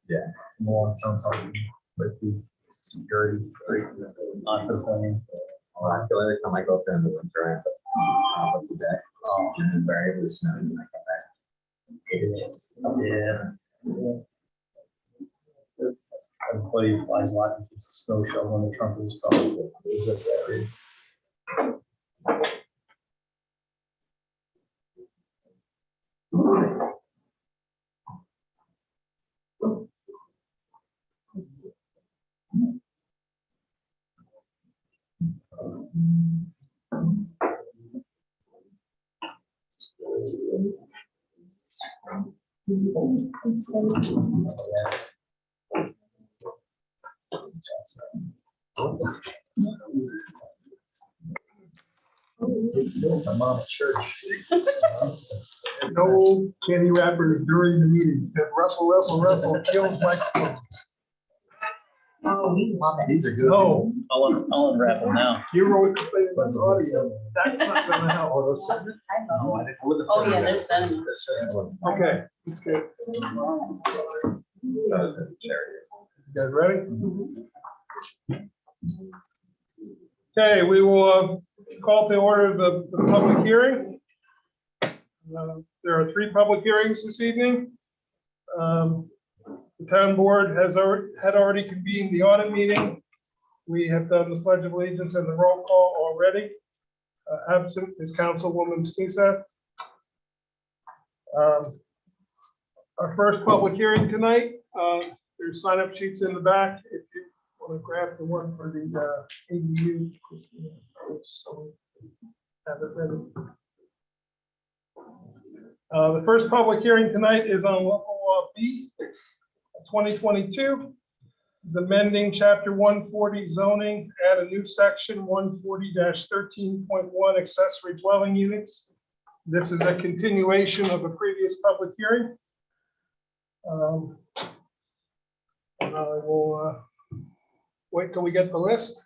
Yeah. Long-term parking with the security on the plane. Well, I feel every time I go up there in the winter, I have to top of the deck. Oh, and then variably snows when I come back. It is. Yeah. Everybody flies a lot and keeps the snow shovel in the trunk of his car. It's just that reason. My mom at church. No candy wrappers during the meeting. Russell, kills microphones. Oh, we love it. These are good. No, I'll unwrap them now. you're always complaining about the audio. That's not gonna help. I know. No, I didn't. With the Oh, yeah, there's them. Okay, that's good. You You guys ready? Okay, we will call to order the public hearing. There are 3 public hearings this evening. The town board had already convened the audit meeting. We have done the pledge of allegiance and the roll call already. Absent is Councilwoman Stisek. Our first public hearing tonight, there's sign-up sheets in the back. If you want to grab the one for the ADU, so have it ready. The first public hearing tonight is on local law B 2022. Is amending chapter 140 zoning, add a new section 140-13.1 accessory dwelling units. This is a continuation of a previous public hearing. And I will wait till we get the list.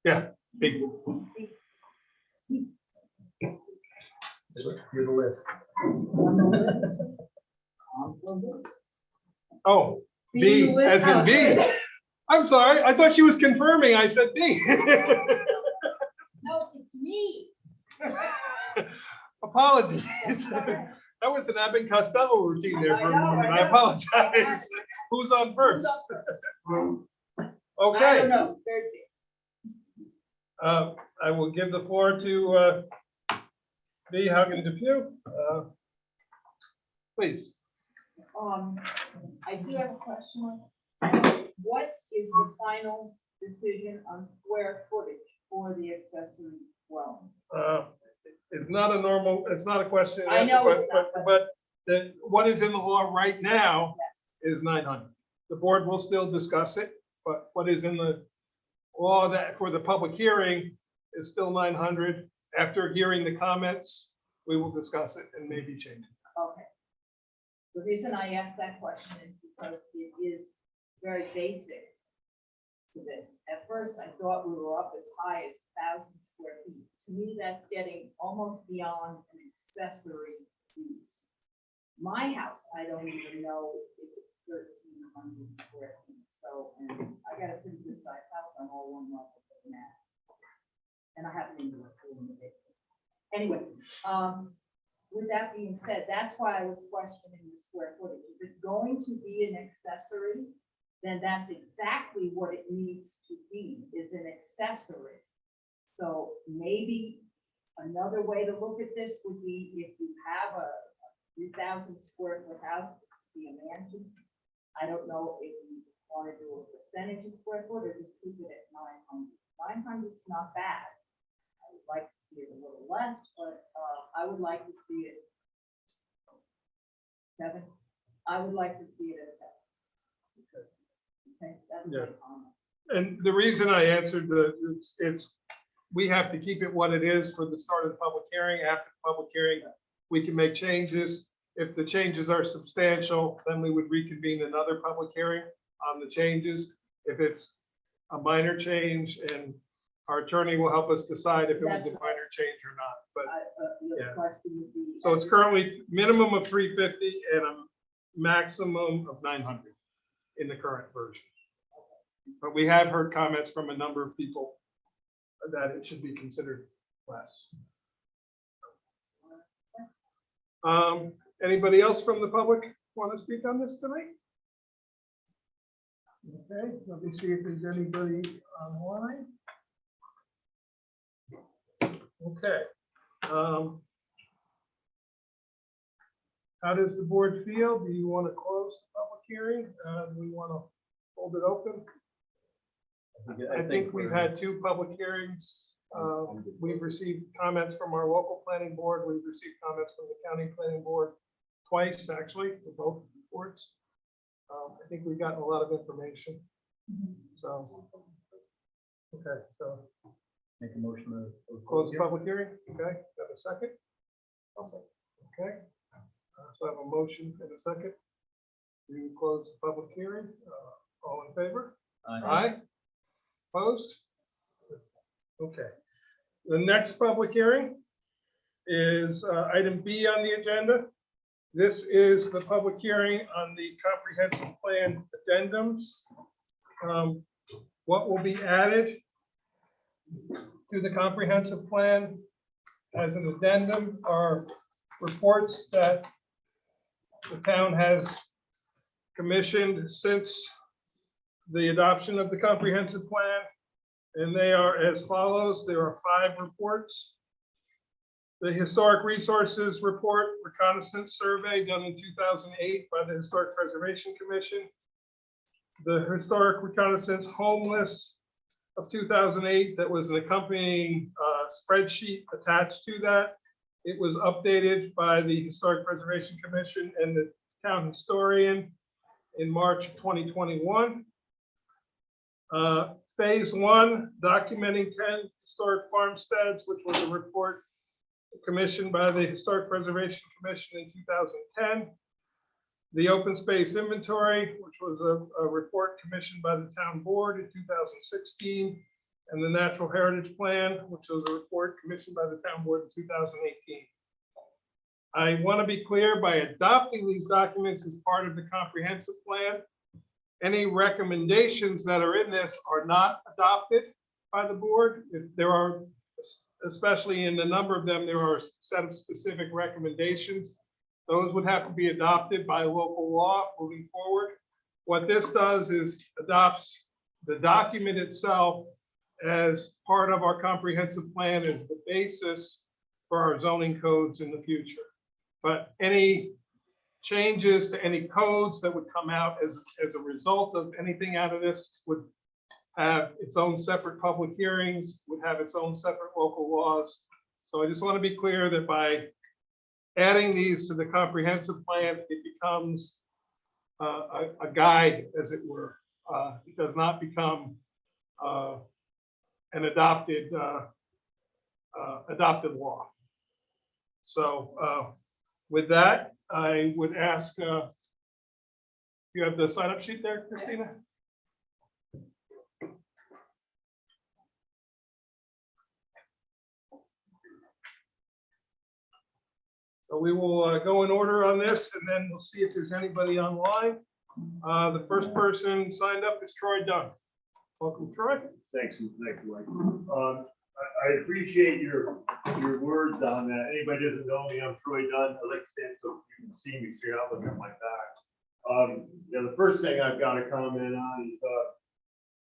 Yeah, big. Here's the list. Oh, B as in B. I'm sorry, I thought she was confirming. I said B. No, it's me. Apologies. That was an Abbott Costello routine there for a moment. I apologize. Who's on first? I Okay. don't know. I will give the floor to B. Hagen Depew. Please. I do have a question. What is the final decision on square footage for the accessory dwelling? It's not a normal, it's not a question. and I answer, know it's not, but what is in the law right now Yes. is 900. The board will still discuss it, but what is in the law that for the public hearing is still 900. After hearing the comments, we will discuss it and maybe change it. Okay. The reason I asked that question is because it is very basic to this. At first, I thought we were up as high as 1,000 square feet. To me, that's getting almost beyond an accessory use. My house, I don't even know if it's 1,300 square feet. So, and I got a pretty good sized house on all one level now. And I have an indoor pool in the basement. Anyway, with that being said, that's why I was questioning the square footage. If it's going to be an accessory, then that's exactly what it needs to be, is an accessory. So maybe another way to look at this would be if you have a 3,000 square foot house, it could be a mansion. I don't know if you want to do a percentage of square foot or just keep it at 900. 900 is not bad. I would like to see it a little less, but I would like to see it 7. I would like to see it at 7. Okay, that's my comment. And the reason I answered it's we have to keep it what it is for the start of the public hearing. After the public hearing, we can make changes. If the changes are substantial, then we would reconvene another public hearing on the changes. If it's a minor change, and our attorney will help us decide if it was a minor change or not. but, Your yeah. question would be. so it's currently minimum of 350 and a maximum of 900 in the current version. But we have heard comments from a number of people that it should be considered less. Anybody else from the public want to speak on this tonight? Okay, let me see if there's anybody online. Okay. How does the board feel? Do you want to close the public hearing? Do we want to hold it open? I think we've had 2 public hearings. We've received comments from our local planning board. We've received comments from the county planning board twice, actually, for both boards. I think we've gotten a lot of information. So, okay, so Make a motion to close the public hearing. Okay, have a second? Okay. So I have a motion and a second to close the public hearing. All in favor? Aye. Opposed? Okay. The next public hearing is item B on the agenda. This is the public hearing on the comprehensive plan addendums. What will be added to the comprehensive plan as an addendum are reports that the town has commissioned since the adoption of the comprehensive plan. And they are as follows. There are 5 reports. The Historic Resources Report Reconnaissance Survey done in 2008 by the Historic Preservation Commission. The Historic Reconnaissance Home List of 2008 that was an accompanying spreadsheet attached to that. It was updated by the Historic Preservation Commission and the town historian in March of 2021. Phase 1, documenting 10 historic farmsteads, which was a report commissioned by the Historic Preservation Commission in 2010. The open space inventory, which was a report commissioned by the town board in 2016. And the natural heritage plan, which was a report commissioned by the town board in 2018. I want to be clear, by adopting these documents as part of the comprehensive plan, any recommendations that are in this are not adopted by the board. If there are, especially in a number of them, there are a set of specific recommendations. Those would have to be adopted by local law moving forward. What this does is adopts the document itself as part of our comprehensive plan as the basis for our zoning codes in the future. But any changes to any codes that would come out as a result of anything out of this would have its own separate public hearings, would have its own separate local laws. So I just want to be clear that by adding these to the comprehensive plan, it becomes a guide, as it were. It does not become an adopted law. So with that, I would ask, you have the sign up sheet there, Christina? So we will go in order on this, and then we'll see if there's anybody online. The first person signed up is Troy Dunn. Welcome, Troy. Thanks, Mike. I appreciate your words on that. Anybody doesn't know me, I'm Troy Dunn. I like to stand so you can see me, so you're not looking at my back. The first thing I've got to comment on is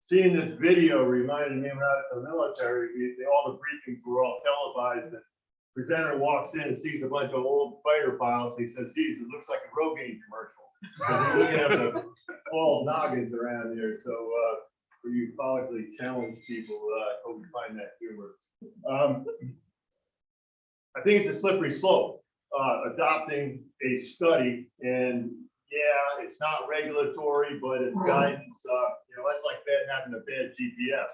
seeing this video reminded me when I was in the military, all the briefings were all televised. And the presenter walks in and sees a bunch of old fighter files. He says, geez, it looks like a Rogaine commercial. So looking at the bald noggins around there. So for you follically challenged people, I hope you find that humorous. I think it's a slippery slope, adopting a study, and yeah, it's not regulatory, but it's guidance. That's like having a bad GPS,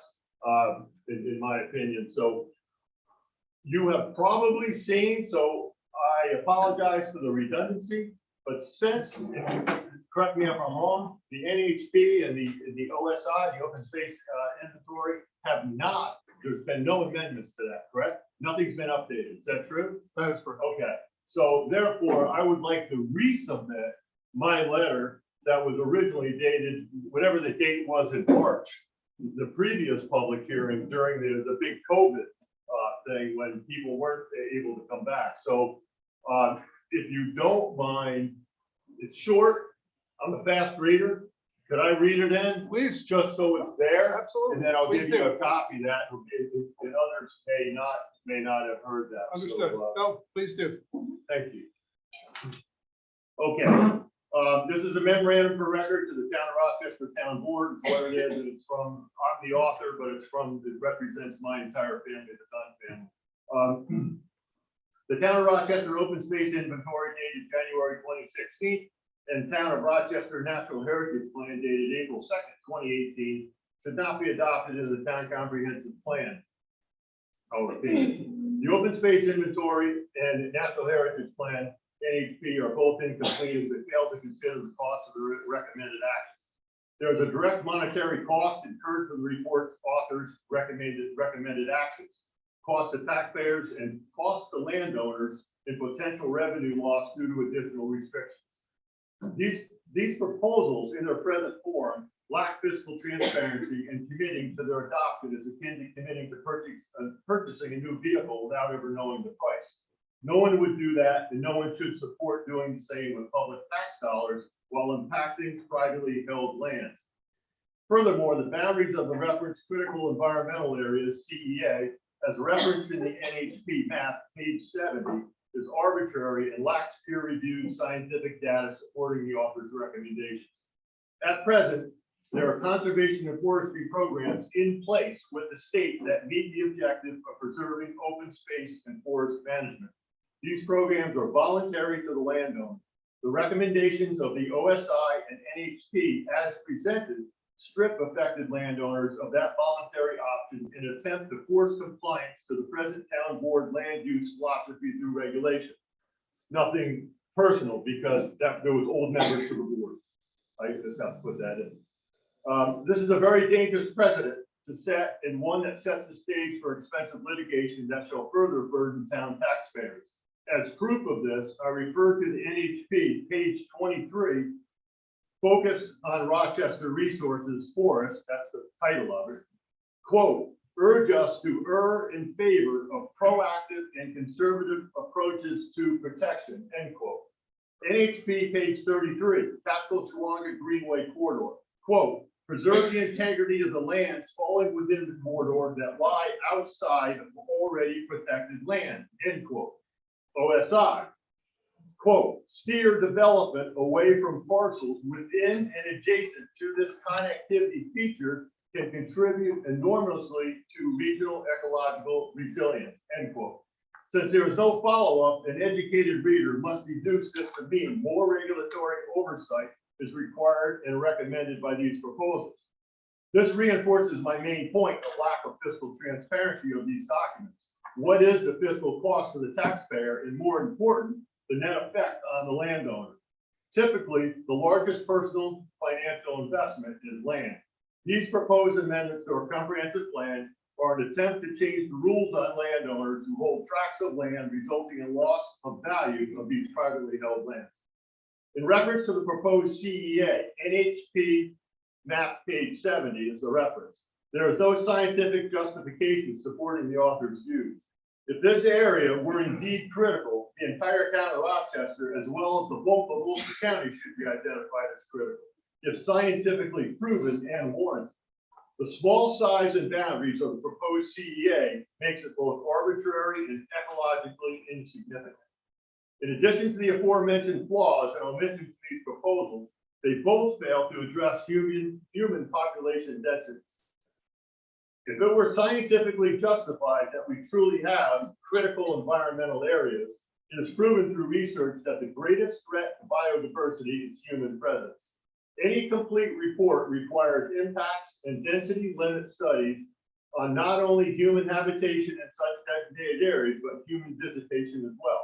in my opinion. So you have probably seen, so I apologize for the redundancy, but since, correct me if I'm wrong, the NHP and the OSI, the open space inventory, have not there's been no amendments to that, correct? Nothing's been updated. Is that true? That is correct. Okay, so therefore, I would like to resubmit my letter that was originally dated, whatever the date was in March, the previous public hearing during the big COVID thing when people weren't able to come back. So if you don't mind, it's short. I'm a fast reader. Could I read it in? Please. Just so it's there? Absolutely. And then I'll Please give you do. a copy of that, and others may not have heard that. So, Understood. No, please do. thank you. Okay, this is a memorandum for record to the town of Rochester Town Board, is what it is, and it's from, I'm the author, but it represents my entire family, the Dunn family. The town of Rochester open space inventory dated January 2016, and town of Rochester Natural Heritage Plan dated April 2nd, 2018, should not be adopted as a town comprehensive plan. Our opinion. The open space inventory and natural heritage plan, NHP, are both incomplete as they fail to consider the cost of the recommended action. There is a direct monetary cost incurred for the report's authors' recommended actions, cost to taxpayers, and cost to landowners in potential revenue loss due to additional restrictions. These proposals in their present form lack fiscal transparency, and committing to their adoption is akin to committing to purchasing a new vehicle without ever knowing the price. No one would do that, and no one should support doing the same with public tax dollars while impacting privately held lands. Furthermore, the boundaries of the referenced critical environmental areas, CEA, as referenced in the NHP map, page 70, is arbitrary and lacks peer-reviewed scientific data supporting the author's recommendations. At present, there are conservation and forestry programs in place with the state that meet the objective of preserving open space and forest management. These programs are voluntary to the landowner. The recommendations of the OSI and NHP as presented strip affected landowners of that voluntary option in an attempt to force compliance to the present town board land use philosophy through regulation. Nothing personal, because there was old members to the board. I just have to put that in. This is a very dangerous precedent to set, and one that sets the stage for expensive litigation that shall further burden town taxpayers. As proof of this, I refer to the NHP, page 23, focus on Rochester Resources Forest, that's the title of it, quote, urge us to err in favor of proactive and conservative approaches to protection, end quote. NHP, page 33, Catskill-Shawnee Greenway corridor, quote, preserve the integrity of the lands falling within the corridor that lie outside of already protected land, end quote. OSI, quote, steer development away from parcels within and adjacent to this connectivity feature can contribute enormously to regional ecological resilience, end quote. Since there is no follow-up, an educated reader must deduce this to mean more regulatory oversight is required and recommended by these proposals. This reinforces my main point of lack of fiscal transparency of these documents. What is the fiscal cost to the taxpayer, and more important, the net effect on the landowner? Typically, the largest personal financial investment is land. These proposed amendments to our comprehensive plan are an attempt to change the rules on landowners who hold tracts of land, resulting in loss of value of these privately held lands. In reference to the proposed CEA, NHP map page 70 is the reference. There is no scientific justification supporting the author's views. If this area were indeed critical, the entire town of Rochester, as well as the bulk of Ulster County, should be identified as critical, if scientifically proven and warranted. The small size and boundaries of the proposed CEA makes it both arbitrary and ecologically insignificant. In addition to the aforementioned flaws and omissions to these proposals, they both fail to address human population densities. If it were scientifically justified that we truly have critical environmental areas, it is proven through research that the greatest threat to biodiversity is human presence. Any complete report requires impacts and density limit studies on not only human habitation in such designated areas, but human visitation as well.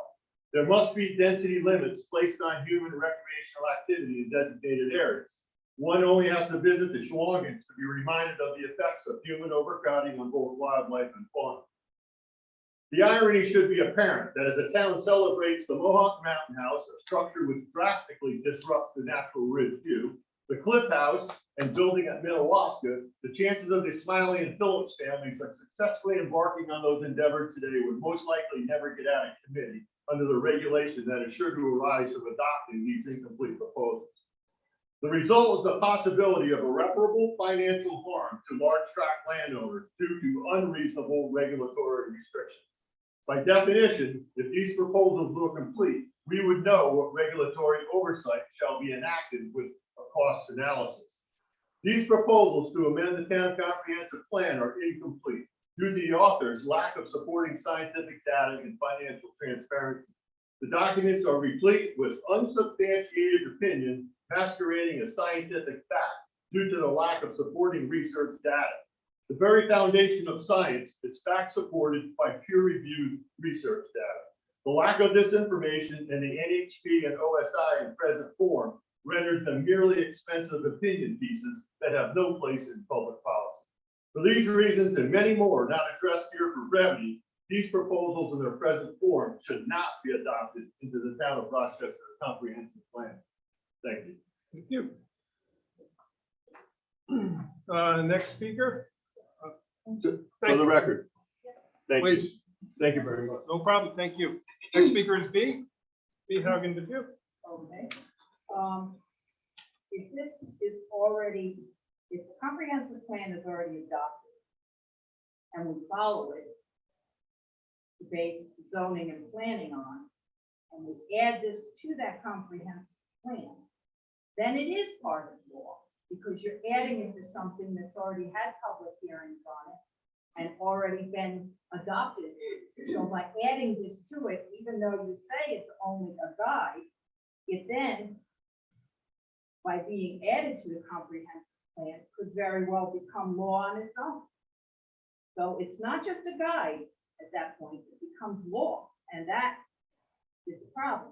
There must be density limits placed on human recreational activity in designated areas. One only has to visit the Schwangans to be reminded of the effects of human overcrowding on both wildlife and fauna. The irony should be apparent that as the town celebrates the Mohawk Mountain House, a structure which drastically disrupts the natural ridge view, the Cliff House, and building at Minnewaska, the chances of the Smiley and Phillips families of successfully embarking on those endeavors today would most likely never get out of committee under the regulation that is sure to arise from adopting these incomplete proposals. The result is the possibility of irreparable financial harm to large tract landowners due to unreasonable regulatory restrictions. By definition, if these proposals were complete, we would know what regulatory oversight shall be enacted with a cost analysis. These proposals to amend the town comprehensive plan are incomplete due to the author's lack of supporting scientific data and financial transparency. The documents are replete with unsubstantiated opinion masquerading as scientific fact due to the lack of supporting research data. The very foundation of science is fact supported by peer-reviewed research data. The lack of this information in the NHP and OSI in present form renders them merely expensive opinion pieces that have no place in public policy. For these reasons and many more not addressed here for brevity, these proposals in their present form should not be adopted into the town of Rochester comprehensive plan. Thank you. Thank you. Next speaker. For the record. Thank you. Please. Thank you very much. No problem. Thank you. Next speaker is B. B. Hogan DePew. Okay. If this is already, if the comprehensive plan is already adopted and we follow it to base zoning and planning on, and we add this to that comprehensive plan, then it is part of law because you're adding it to something that's already had public hearings on it and already been adopted. So by adding this to it, even though you say it's only a guide, it then, by being added to the comprehensive plan, could very well become law on its own. So it's not just a guide at that point, it becomes law, and that is the problem.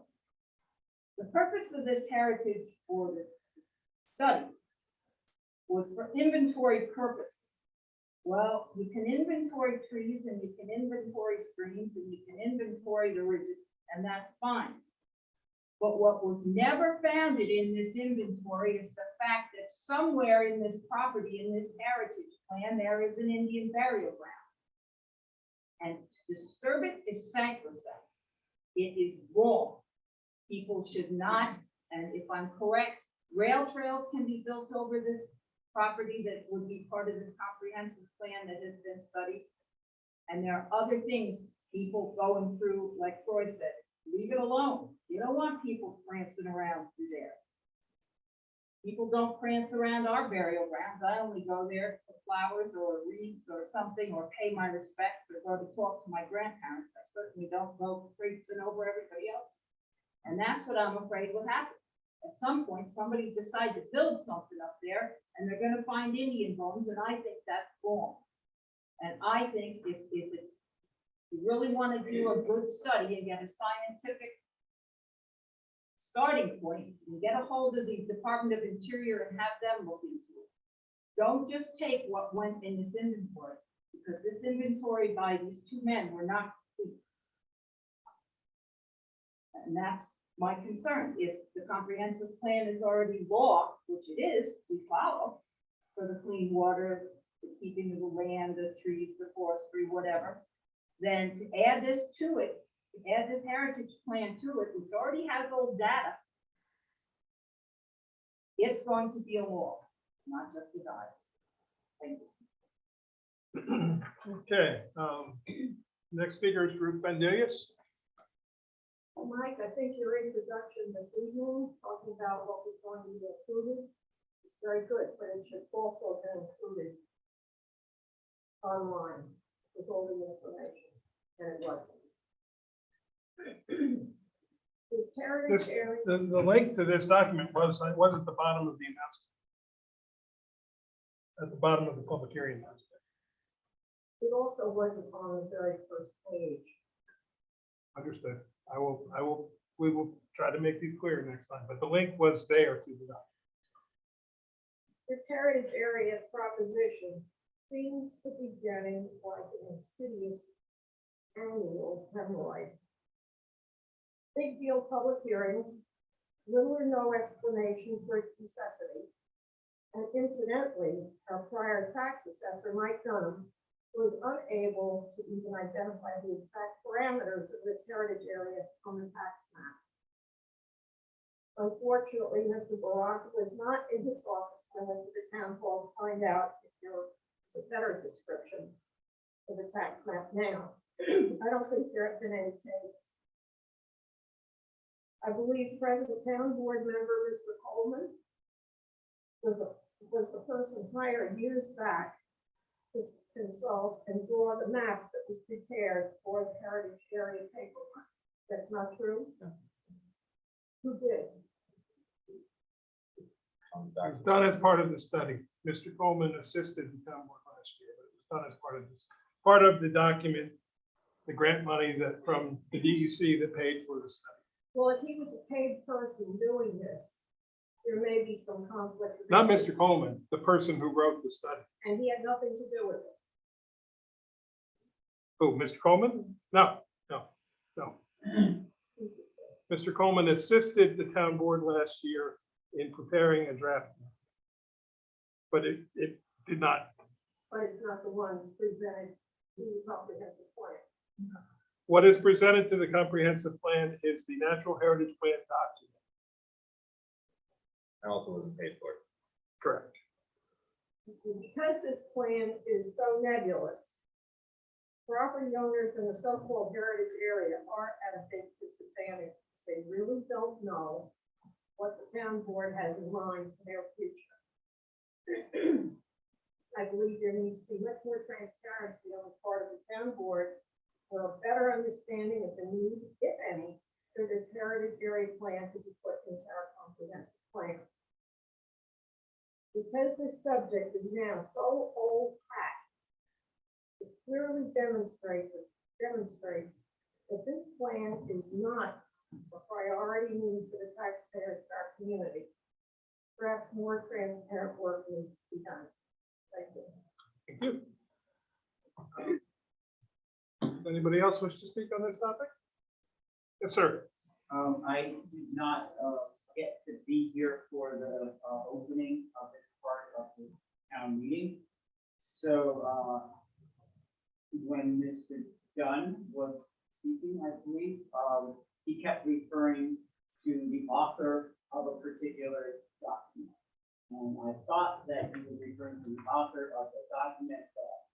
The purpose of this heritage or the study was for inventory purposes. Well, you can inventory trees and you can inventory streams and you can inventory the ridges, and that's fine. But what was never founded in this inventory is the fact that somewhere in this property, in this heritage plan, there is an Indian burial ground. And to disturb it is sacrosanct. It is wrong. People should not, and if I'm correct, rail trails can be built over this property that would be part of this comprehensive plan that has been studied. And there are other things, people going through, like Troy said, leave it alone. You don't want people prancing around through there. People don't prance around our burial grounds. I only go there for flowers or wreaths or something, or pay my respects or go to talk to my grandparents. I certainly don't go traipsing over everybody else. And that's what I'm afraid will happen. At some point, somebody decide to build something up there and they're going to find Indian bones, and I think that's wrong. And I think if it's, you really want to do a good study and get a scientific starting point, and get a hold of the Department of Interior and have them look into it. Don't just take what went in this inventory, because this inventory by these two men were not complete. And that's my concern. If the comprehensive plan is already law, which it is, we follow for the clean water, the keeping of the land, the trees, the forestry, whatever, then to add this to it, to add this heritage plan to it, which already has old data, it's going to be a law, not just a guide. Thank you. Okay. Next speaker is Ruth Bendulius. Well, Mike, I think your introduction this evening, talking about what was going to be included, is very good, but it should also be included online with all the information, and it wasn't. This heritage This, area, the link to this document was at the bottom of the announcement. At the bottom of the public hearing announcement. it also wasn't on the very first page. Understood. We will try to make these clear next time, but the link was there to the document. this heritage area proposition seems to be getting like an insidious annual hemorrhoid. Big deal public hearings, little or no explanation for its necessity. And incidentally, our prior tax assessor, Mike Dunham, was unable to even identify the exact parameters of this heritage area on the tax map. Unfortunately, Mr. Barak was not in his office when I went to the town hall to find out if there was a better description of the tax map now. I don't think there have been any changes. I believe present town board member, Mr. Coleman, was the person hired years back to consult and draw the map that was prepared for the heritage area paperwork. That's not true? No. Who did? On the It document. was done as part of the study. Mr. Coleman assisted the town board last year, but it was done as part of the document, the grant money that from the DEC that paid for the study. Well, if he was a paid person doing this, there may be some conflict. of Not interest, Mr. Coleman, the person who wrote the study. And he had nothing to do with it. Who, Mr. Coleman? No. Mr. Coleman assisted the town board last year in preparing a draft. But it did not. But it's not the one presented in the comprehensive plan. What is presented to the comprehensive plan is the natural heritage plan document. And also wasn't paid for. Correct. Because this plan is so nebulous, property owners in the so-called heritage area are at a big disadvantage. They really don't know what the town board has in mind for their future. I believe there needs to be much more transparency on the part of the town board for a better understanding of the need, if any, for this heritage area plan to be put into our comprehensive plan. Because this subject is now so old hat, it clearly demonstrates that this plan is not a priority need for the taxpayers of our community. Perhaps more transparent work needs to be done. Thank you. Thank you. Anybody else wish to speak on this topic? Yes, sir. I did not get to be here for the opening of this part of the town meeting. So when Mr. Dunn was speaking, I believe, he kept referring to the author of a particular document. And I thought that he was referring to the author of the document that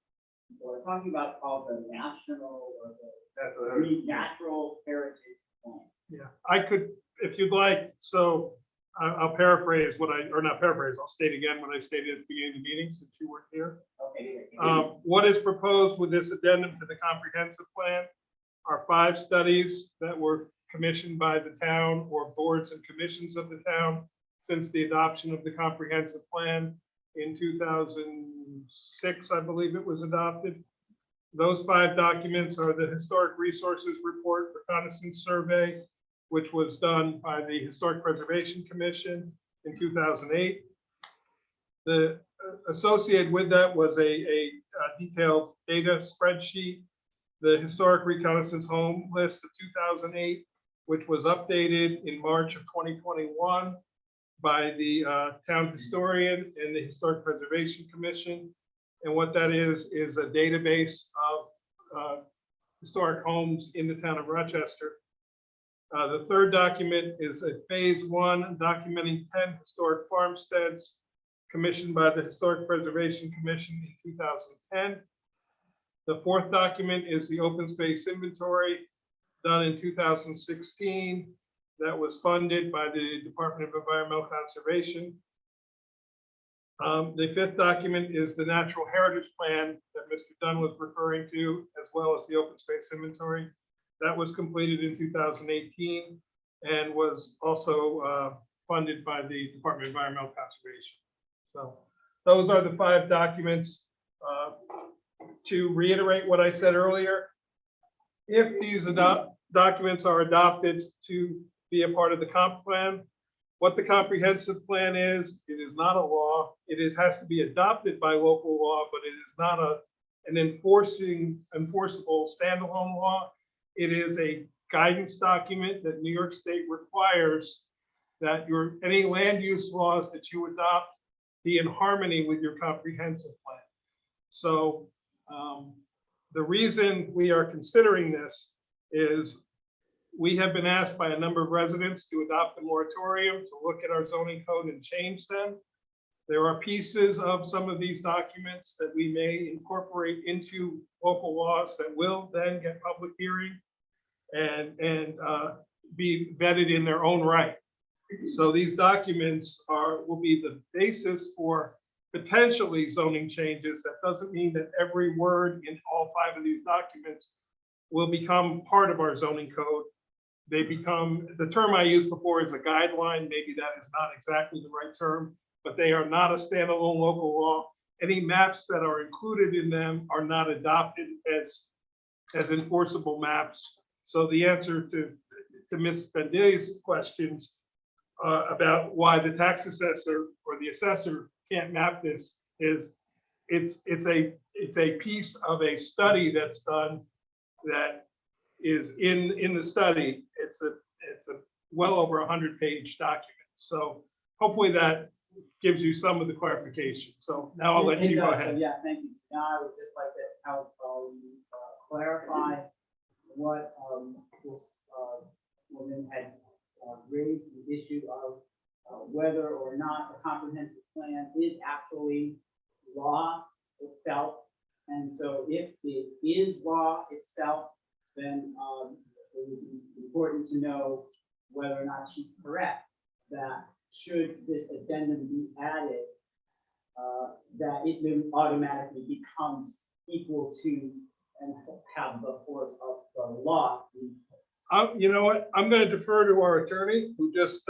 we're talking about, called the National or the Natural Heritage Plan. Yeah, I could, if you'd like, so I'll paraphrase not paraphrase, I'll state again what I stated at the beginning of the meeting since you weren't here. Okay. What is proposed with this addendum to the comprehensive plan are 5 studies that were commissioned by the town or boards and commissions of the town since the adoption of the comprehensive plan in 2006, I believe it was adopted. Those 5 documents are the Historic Resources Report Reconnaissance Survey, which was done by the Historic Preservation Commission in 2008. The associated with that was a detailed data spreadsheet, the Historic Reconnaissance Home List of 2008, which was updated in March of 2021 by the town historian and the Historic Preservation Commission. And what that is a database of historic homes in the town of Rochester. The third document is a phase 1 documenting 10 historic farmsteads commissioned by the Historic Preservation Commission in 2010. The fourth document is the open space inventory done in 2016 that was funded by the Department of Environmental Conservation. The fifth document is the Natural Heritage Plan that Mr. Dunn was referring to, as well as the open space inventory. That was completed in 2018 and was also funded by the Department of Environmental Conservation. So those are the 5 documents. To reiterate what I said earlier, if these documents are adopted to be a part of the comp plan, what the comprehensive plan is. It is not a law. Has to be adopted by local law, but it is not an enforceable standalone law. It is a guidance document that New York State requires that any land use laws that you adopt be in harmony with your comprehensive plan. So the reason we are considering this is we have been asked by a number of residents to adopt a moratorium, to look at our zoning code and change them. There are pieces of some of these documents that we may incorporate into local laws that will then get public hearing and be vetted in their own right. So these documents will be the basis for potentially zoning changes. That doesn't mean that every word in all 5 of these documents will become part of our zoning code. They become, the term I used before is a guideline. Maybe that is not exactly the right term, but they are not a standalone local law. Any maps that are included in them are not adopted as enforceable maps. So the answer to Ms. Bendulius' questions about why the tax assessor or the assessor can't map this is it's a piece of a study that's done that is in the study. It's a well over 100-page document. So hopefully that gives you some of the clarification. So now I'll let you go ahead. Yeah, thank you. Now I would just like to help clarify what this woman had raised the issue of whether or not the comprehensive plan is actually law itself. And so if it is law itself, then it would be important to know whether or not she's correct, that should this addendum be added, that it then automatically becomes equal to and have the force of the law. You know what? I'm going to defer to our attorney who just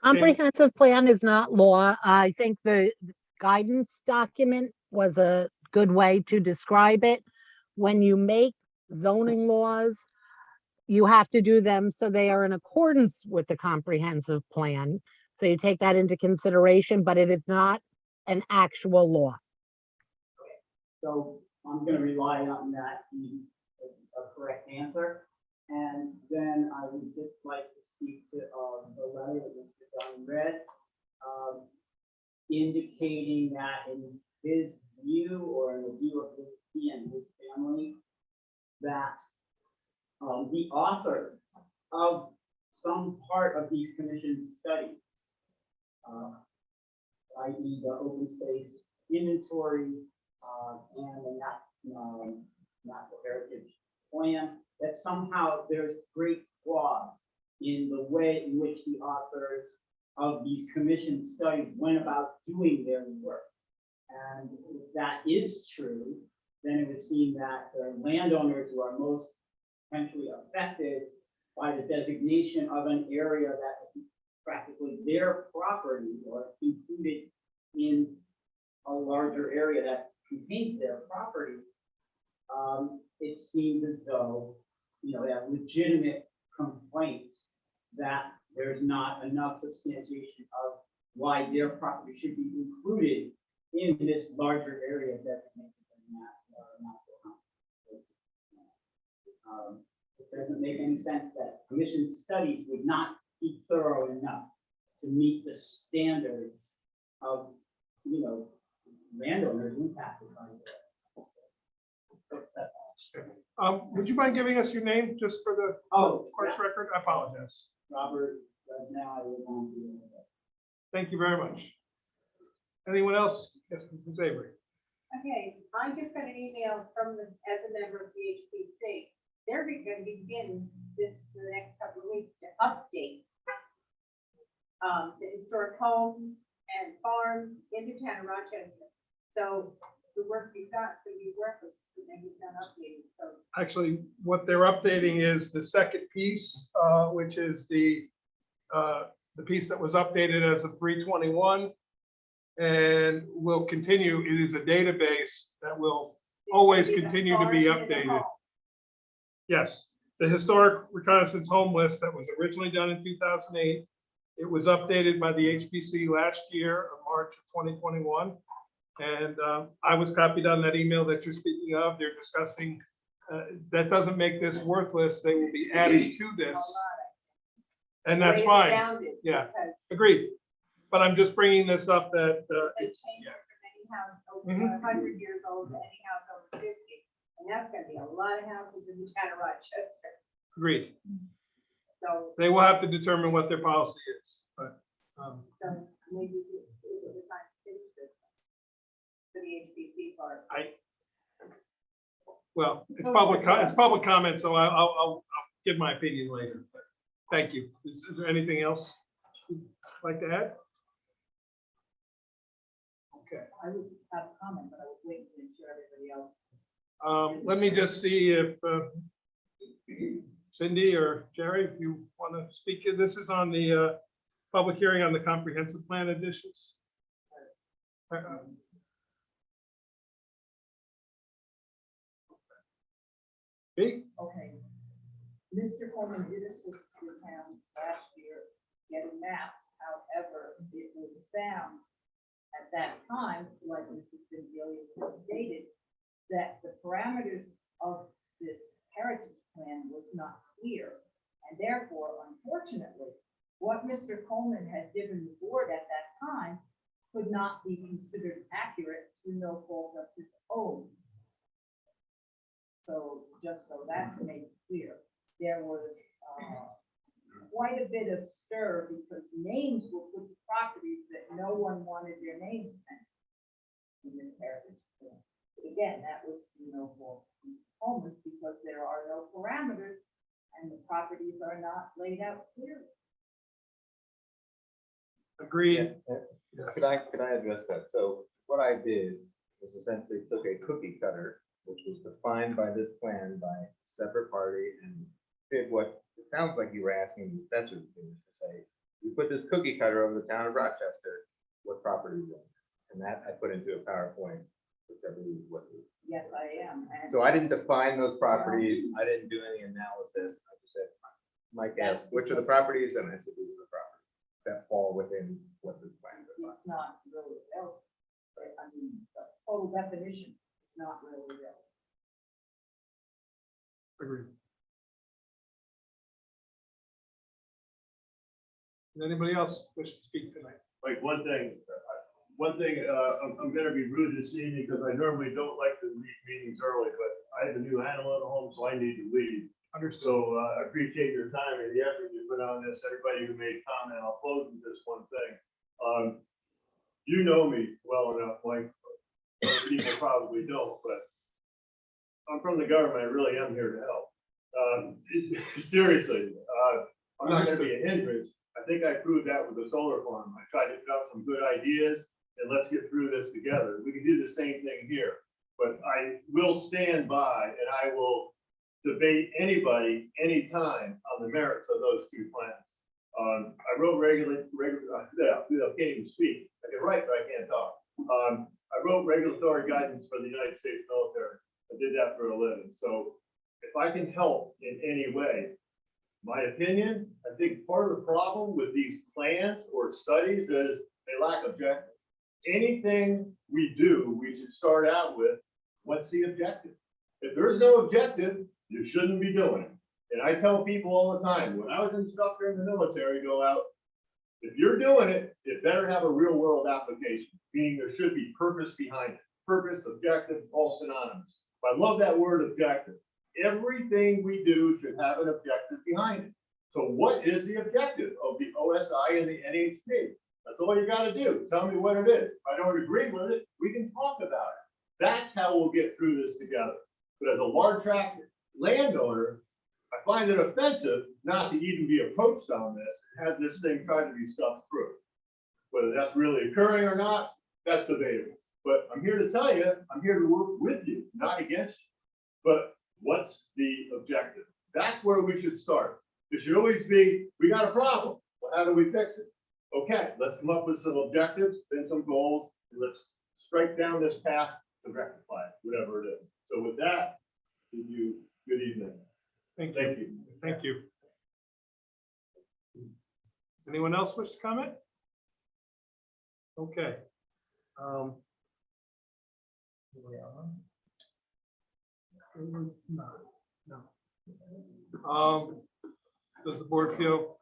Comprehensive plan is not law. I think the guidance document was a good way to describe it. When you make zoning laws, you have to do them so they are in accordance with the comprehensive plan. So you take that into consideration, but it is not an actual law. So I'm going to rely on that being a correct answer. And then I would just like to speak to the letter that Mr. Dunn read, indicating that in his view, or in the view of he and his family, that the author of some part of these commission studies, i.e. the open space inventory and the natural heritage plan, that somehow there's great flaws in the way in which the authors of these commission studies went about doing their work. And if that is true, then it would seem that the landowners who are most potentially affected by the designation of an area that is practically their property or included in a larger area that contains their property, it seems as though, you know, they have legitimate complaints that there's not enough substantiation of why their property should be included in this larger area designated as natural. It doesn't make any sense that commission studies would not be thorough enough to meet the standards of, you know, landowners impacted by this. would you mind giving us your name just for the court's record? I apologize. Robert, now I live on the. Thank you very much. Anyone else? Yes, Ms. Avery. Okay, I just got an email from as a member of the HPC. They're going to begin this in the next couple of weeks to update the historic homes and farms in the town of Rochester. So the work you've got is going to be worthless if it's not updated. So Actually, what they're updating is the second piece, which is the piece that was updated as of 3/21, and will continue. It is a database that will always continue to be updated. Yes, the historic reconnaissance home list that was originally done in 2008 It was updated by the HPC last year, March of 2021. And I was copied on that email that you're speaking of. They're discussing, that doesn't make this worthless. They will be adding to this. And that's The way it fine. sounded, Yeah. because Agreed. But I'm just bringing this up that, they changed it from any house over Mhm. 100 years old to any house over 50. And that's gonna be a lot of houses in the town of Rochester. agreed. So, They will have to determine what their policy is, but, so maybe it's time to finish this for the HPC part. well, it's public comment, so I'll give my opinion later. But thank you. Is there anything else you'd like to add? Okay. I would have a comment, but I was waiting to ensure everybody else. Let me just see if Cindy or Jerry, if you want to speak. This is on the public hearing on the comprehensive plan additions. Me? Okay. Mr. Coleman did assist the town last year getting maps. However, it was found at that time, like Mrs. Bendulius has stated, that the parameters of this heritage plan was not clear. And therefore, unfortunately, what Mr. Coleman had given the board at that time could not be considered accurate through no fault of his own. So just so that's made clear, there was quite a bit of stir because names were put to properties that no one wanted their names mentioned in this heritage plan. But again, that was through no fault of Coleman's because there are no parameters and the properties are not laid out clearly. Agreed. Could I address that? So what I did was essentially took a cookie cutter, which was defined by this plan by a separate party, and did what it sounds like you were asking the statute to say. You put this cookie cutter over the town of Rochester, what property is it? And that I put into a PowerPoint, which I believe is what it is. Yes, I am. And So I didn't define those properties. I didn't do any analysis. I just said, Mike asked, which are the properties? And I said, these are the properties that fall within what this plan defines. it's not really available. Right? I mean, the total definition is not really available. Agreed. Does anybody else wish to speak tonight? Like one thing, I'm gonna be rude this evening because I normally don't like to leave meetings early, but I have a new animal at home, so I need to leave. Understood. So I appreciate your time and the effort you put on this, everybody who made comment. I'll close with this one thing. You know me well enough, Mike, other people probably don't, but I'm from the government, I really am here to help. Seriously, I'm not gonna be a hindrance. I think I proved that with the solar farm. I tried to put out some good ideas and let's get through this together. We can do the same thing here, but I will stand by and I will debate anybody, anytime on the merits of those two plans. I wrote I can't even speak. I can write, but I can't talk. I wrote regulatory guidance for the United States military. I did that for a living. So if I can help in any way, my opinion, I think part of the problem with these plans or studies is they lack objective. Anything we do, we should start out with, what's the objective? If there's no objective, you shouldn't be doing it. And I tell people all the time, when I was an instructor in the military, go out, if you're doing it, it better have a real world application, meaning there should be purpose behind it. Purpose, objective, all synonymous. But I love that word objective. Everything we do should have an objective behind it. So what is the objective of the OSI and the NHP? That's all you got to do. Tell me what it is. If I don't agree with it, we can talk about it. That's how we'll get through this together. But as a large tract landowner, I find it offensive not to even be approached on this and have this thing try to be stuffed through. Whether that's really occurring or not, that's debatable. But I'm here to tell you, I'm here to work with you, not against you. But what's the objective? That's where we should start. It should always be, we got a problem. Well, how do we fix it? Okay, let's come up with some objectives, then some goals, and let's strike down this path to rectify it, whatever it is. So with that, give you good evening. Thank Thank you. you. Thank you. Anyone else wish to comment? Okay. Here we are. No. Does the board feel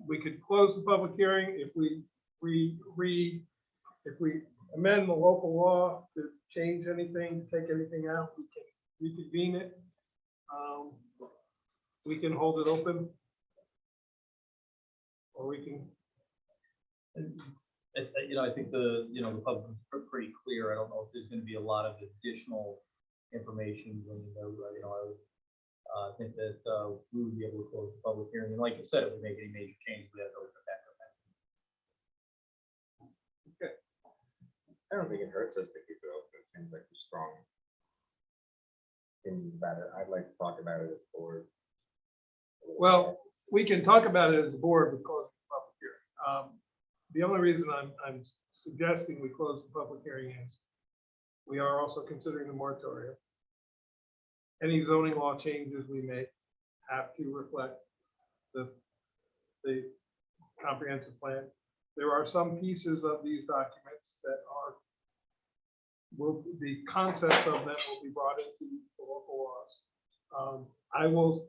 we could close the public hearing if we if we amend the local law to change anything, take anything out, we can reconvene it. We can hold it open. Or we can, I think the public is pretty clear. I don't know if there's going to be a lot of additional information. I think that we would be able to close the public hearing. And like you said, if we make any major changes, we have to open it back up. okay. I don't think it hurts us to keep it open. It seems like a strong opinions about it. I'd like to talk about it as a board. Well, we can talk about it as a board, but close the public hearing. The only reason I'm suggesting we close the public hearing is we are also considering the moratorium. Any zoning law changes we make have to reflect the comprehensive plan. There are some pieces of these documents that the concepts of them will be brought into the local laws. I will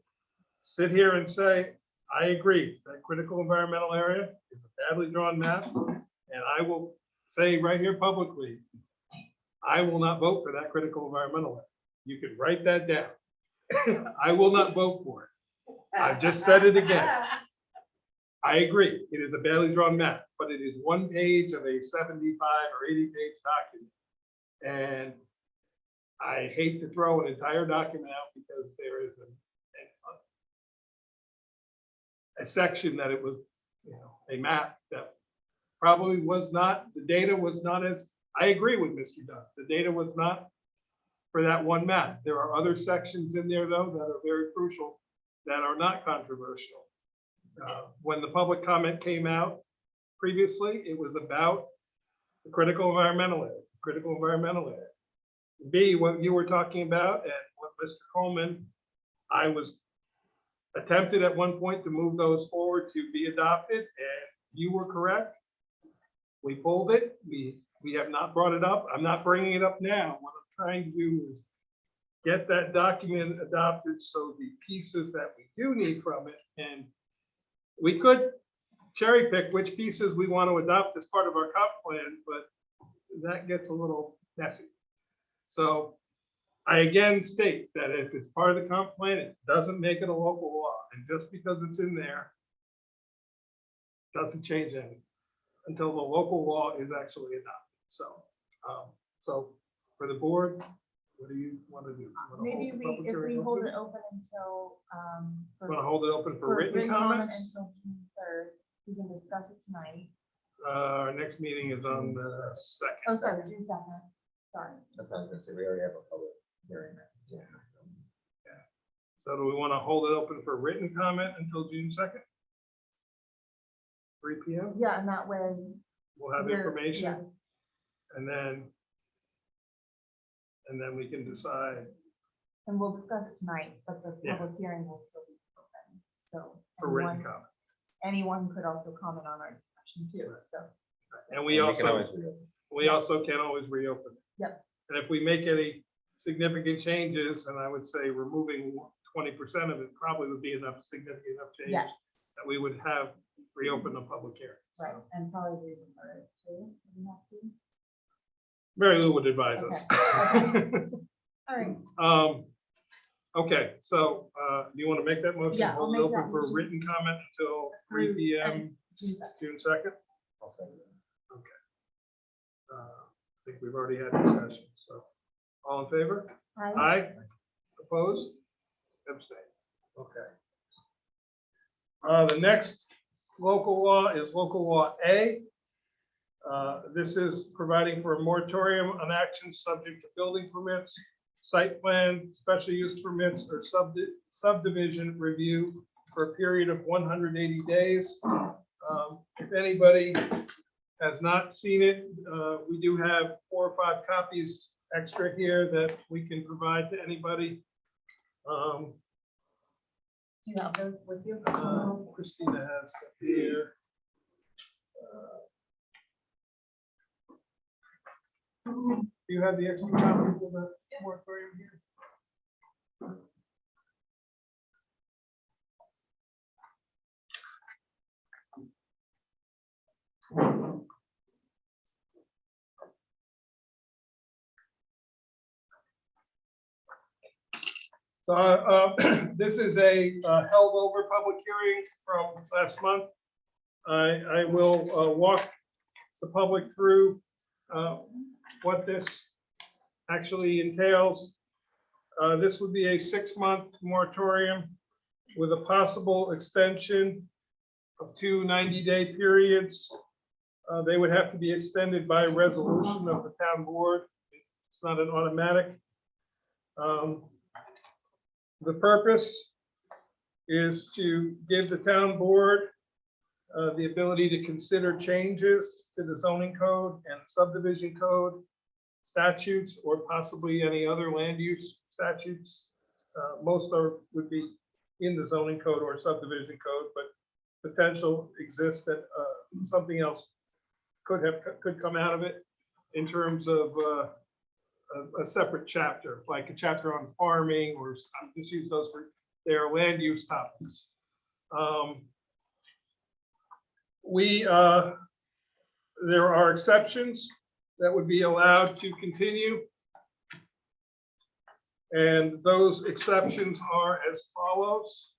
sit here and say, I agree that critical environmental area is a badly drawn map. And I will say right here publicly, I will not vote for that critical environmental area. You can write that down. I will not vote for it. I've just said it again. I agree, it is a badly drawn map, but it is one page of a 75 or 80 page document. And I hate to throw an entire document out because there is a section that it was, a map that probably was not, the data was not as, I agree with Mr. Dunn, the data was not for that one map. There are other sections in there though that are very crucial that are not controversial. When the public comment came out previously, it was about the critical environmental area. B, what you were talking about and what Mr. Coleman, I was attempted at one point to move those forward to be adopted, and you were correct. We pulled it. We have not brought it up. I'm not bringing it up now. What I'm trying to do is get that document adopted so the pieces that we do need from it, and we could cherry pick which pieces we want to adopt as part of our comp plan, but that gets a little messy. So I again state that if it's part of the comp plan, it doesn't make it a local law. And just because it's in there doesn't change anything until the local law is actually adopted. So, so for the board, what do you want to do? Maybe if we hold it open until, Want to hold it open for written comments? until June 3rd, we can discuss it tonight. Our next meeting is on the 2nd. Oh, sorry, June 2nd, sorry. We already have a public hearing. So do we want to hold it open for written comment until June 2nd? 3 p.m. Yeah, and that way. We'll have we're- information. yeah, And then we can decide And we'll discuss it tonight, but the Yeah. public hearing will still be open, so. for written anyone- comment. Anyone could also comment on our discussion too, so. And we can also always reopen. can always reopen. it. Yep. And if we make any significant changes, and I would say removing 20% of it probably would be enough, significant enough change Yes, that we would have reopened the public hearing. So right, and probably read it too, if we have to. Mary Lou would advise us. All right, Okay, so do you want to make that motion? Yeah, I'll Hold it make open that for motion. written comment until 3 p.m. June 2nd. June 2nd. I'll say it. I think we've already had discussion, so all in favor? Hi. Aye. Opposed? Abstain. Okay. The next local law is local law A. This is providing for a moratorium on actions subject to building permits, site plan, special use permits, or subdivision review for a period of 180 days. If anybody has not seen it, we do have 4 or 5 copies extra here that we can provide to anybody. Do you have those with you? Christina has them here. Do you have the extra copy of the moratorium here? So this is a held over public hearing from last month. I will walk the public through what this actually entails. This would be a 6-month moratorium with a possible extension of 2 90-day periods. They would have to be extended by resolution of the town board. It's not an automatic. The purpose is to give the town board the ability to consider changes to the zoning code and subdivision code, statutes, or possibly any other land use statutes. Most would be in the zoning code or subdivision code, but potential exists that something else could come out of it in terms of a separate chapter, like a chapter on farming, or I'm just use those for their land use topics. There are exceptions that would be allowed to continue. And those exceptions are as follows.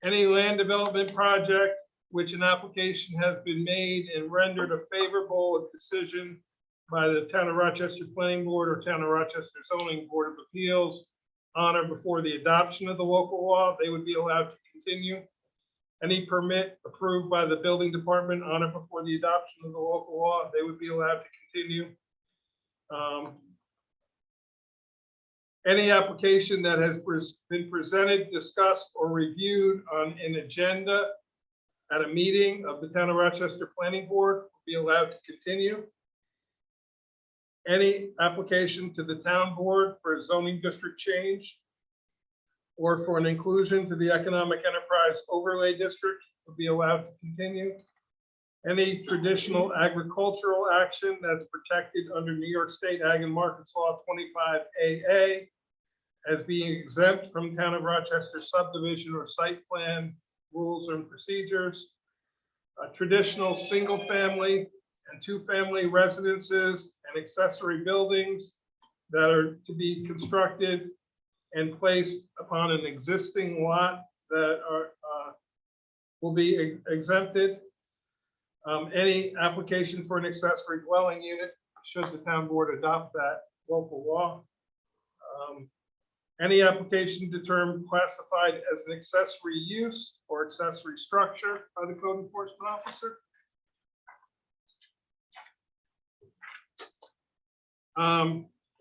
Any land development project which an application has been made and rendered a favorable decision by the Town of Rochester Planning Board or Town of Rochester Zoning Board of Appeals on or before the adoption of the local law, they would be allowed to continue. Any permit approved by the building department on or before the adoption of the local law, they would be allowed to continue. Any application that has been presented, discussed, or reviewed on an agenda at a meeting of the Town of Rochester Planning Board will be allowed to continue. Any application to the town board for a zoning district change or for an inclusion to the economic enterprise overlay district will be allowed to continue. Any traditional agricultural action that's protected under New York State Ag and Markets Law 25AA as being exempt from Town of Rochester subdivision or site plan rules and procedures. Traditional single family and 2-family residences and accessory buildings that are to be constructed and placed upon an existing lot that will be exempted. Any application for an accessory dwelling unit, should the town board adopt that local law. Any application determined classified as an accessory use or accessory structure by the code enforcement officer.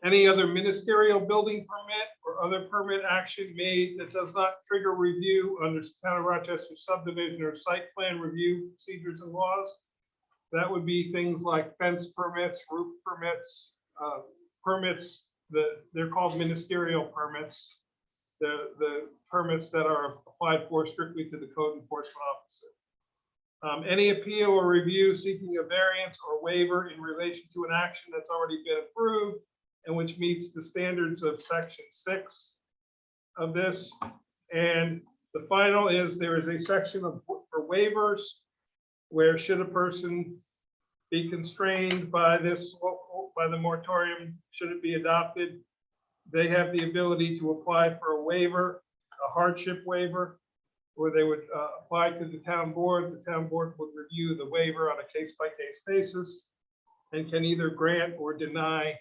Any other ministerial building permit or other permit action made that does not trigger review under Town of Rochester subdivision or site plan review procedures and laws. That would be things like fence permits, roof permits, permits they're called ministerial permits. The permits that are applied for strictly to the code enforcement officer. Any appeal or review seeking a variance or waiver in relation to an action that's already been approved and which meets the standards of section 6 of this. And the final is there is a section for waivers where should a person be constrained by the moratorium, should it be adopted, they have the ability to apply for a waiver, a hardship waiver, where they would apply to the town board. The town board would review the waiver on a case-by-case basis and can either grant or deny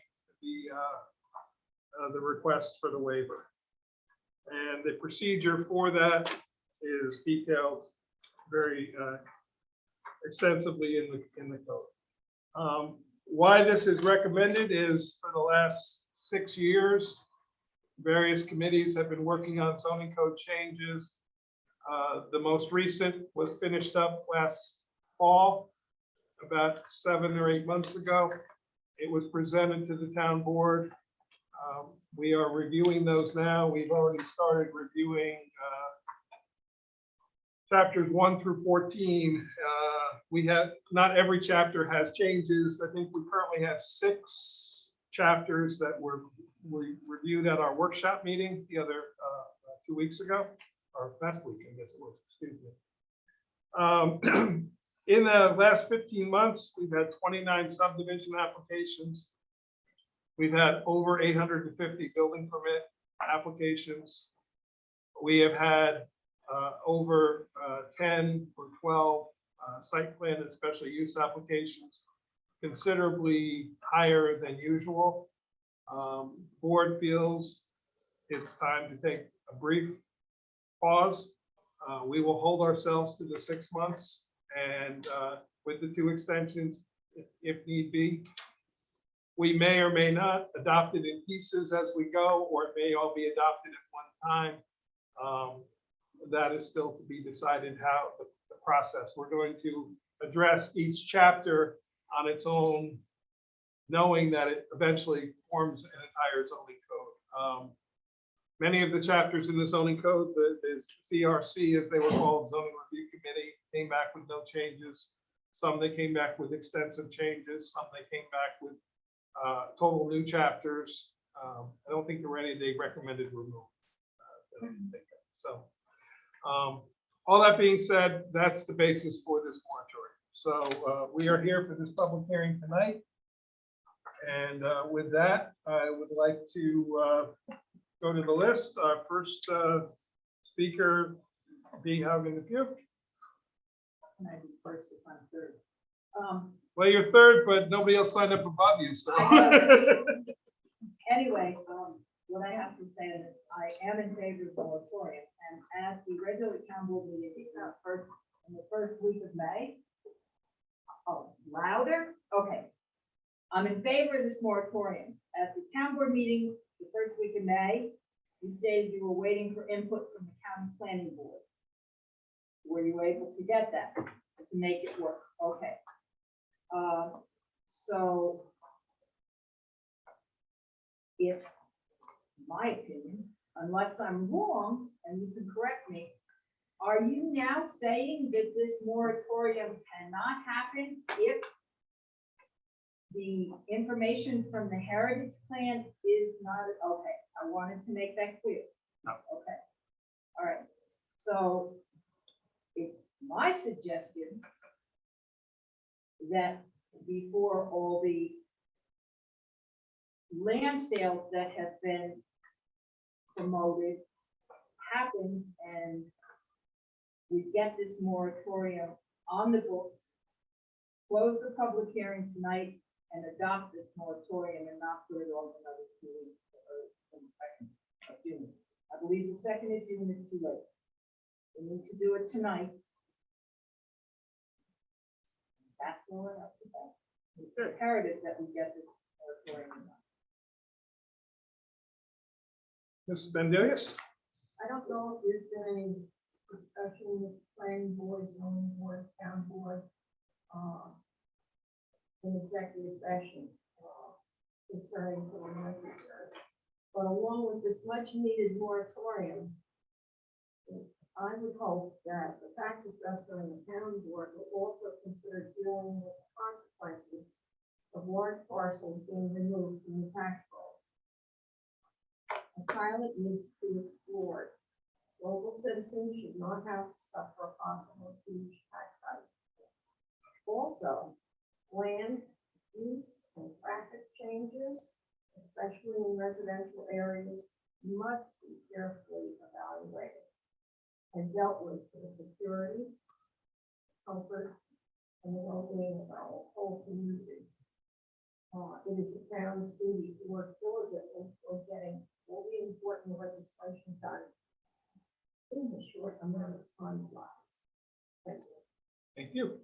the request for the waiver. And the procedure for that is detailed very extensively in the code. Why this is recommended is for the last 6 years, various committees have been working on zoning code changes. The most recent was finished up last fall. about 7 or 8 months ago. It was presented to the town board. We are reviewing those now. We've already started reviewing chapters 1 through 14. We have, not every chapter has changes. I think we currently have 6 chapters that we reviewed at our workshop meeting the other 2 weeks ago, or last week, I guess it was, excuse me. In the last 15 months, we've had 29 subdivision applications. We've had over 850 building permit applications. We have had over 10 or 12 site plan and special use applications, considerably higher than usual. Board feels it's time to take a brief pause. We will hold ourselves to the 6 months, and with the 2 extensions, if need be. We may or may not adopt it in pieces as we go, or it may all be adopted at one time. That is still to be decided how the process. We're going to address each chapter on its own, knowing that it eventually forms an entire zoning code. Many of the chapters in the zoning code, the CRC, as they were called, zoning review committee, came back with no changes. Some they came back with extensive changes. Some they came back with total new chapters. I don't think there were any they recommended removal. So all that being said, that's the basis for this moratorium. So we are here for this public hearing tonight. And with that, I would like to go to the list. Our first speaker, B. Haugen the Pugh. Can I be first if I'm third? Well, you're third, but nobody else signed up above you, so. Anyway, what I have to say is I am in favor of the moratorium, and at the regular town board meeting, in the first week of May. Oh, louder? Okay. I'm in favor of this moratorium. At the town board meeting, the first week of May, you stated you were waiting for input from the county planning board. Were you able to get that to make it work? Okay. So it's my opinion, unless I'm wrong, and you can correct me, are you now saying that this moratorium cannot happen if the information from the heritage plan is not, okay, I wanted to make that clear. No. Okay, all right, so it's my suggestion that before all the land sales that have been promoted happen and we get this moratorium on the books, close the public hearing tonight and adopt this moratorium and not put it on another 2 weeks or the 2nd of June. I believe the 2nd of June is too late. We need to do it tonight. That's all I have to say. It's imperative that we get this moratorium done. Ms. Bendulius? I don't know if there's been any discussion with planning board, zoning board, town board, in executive session, concerning some of my concerns. But along with this much needed moratorium, I would hope that the tax assessor and the town board will also consider dealing with the consequences of large parcels being removed from the tax roll. A pilot needs to be explored. Local citizens should not have to suffer a possible huge tax hike. Also, land use and traffic changes, especially in residential areas, must be carefully evaluated and dealt with for the security, comfort, and the well-being of our whole community. It is the town's duty to work diligently for getting all the important legislation done in the short amount of time allowed. Thank you. Thank you.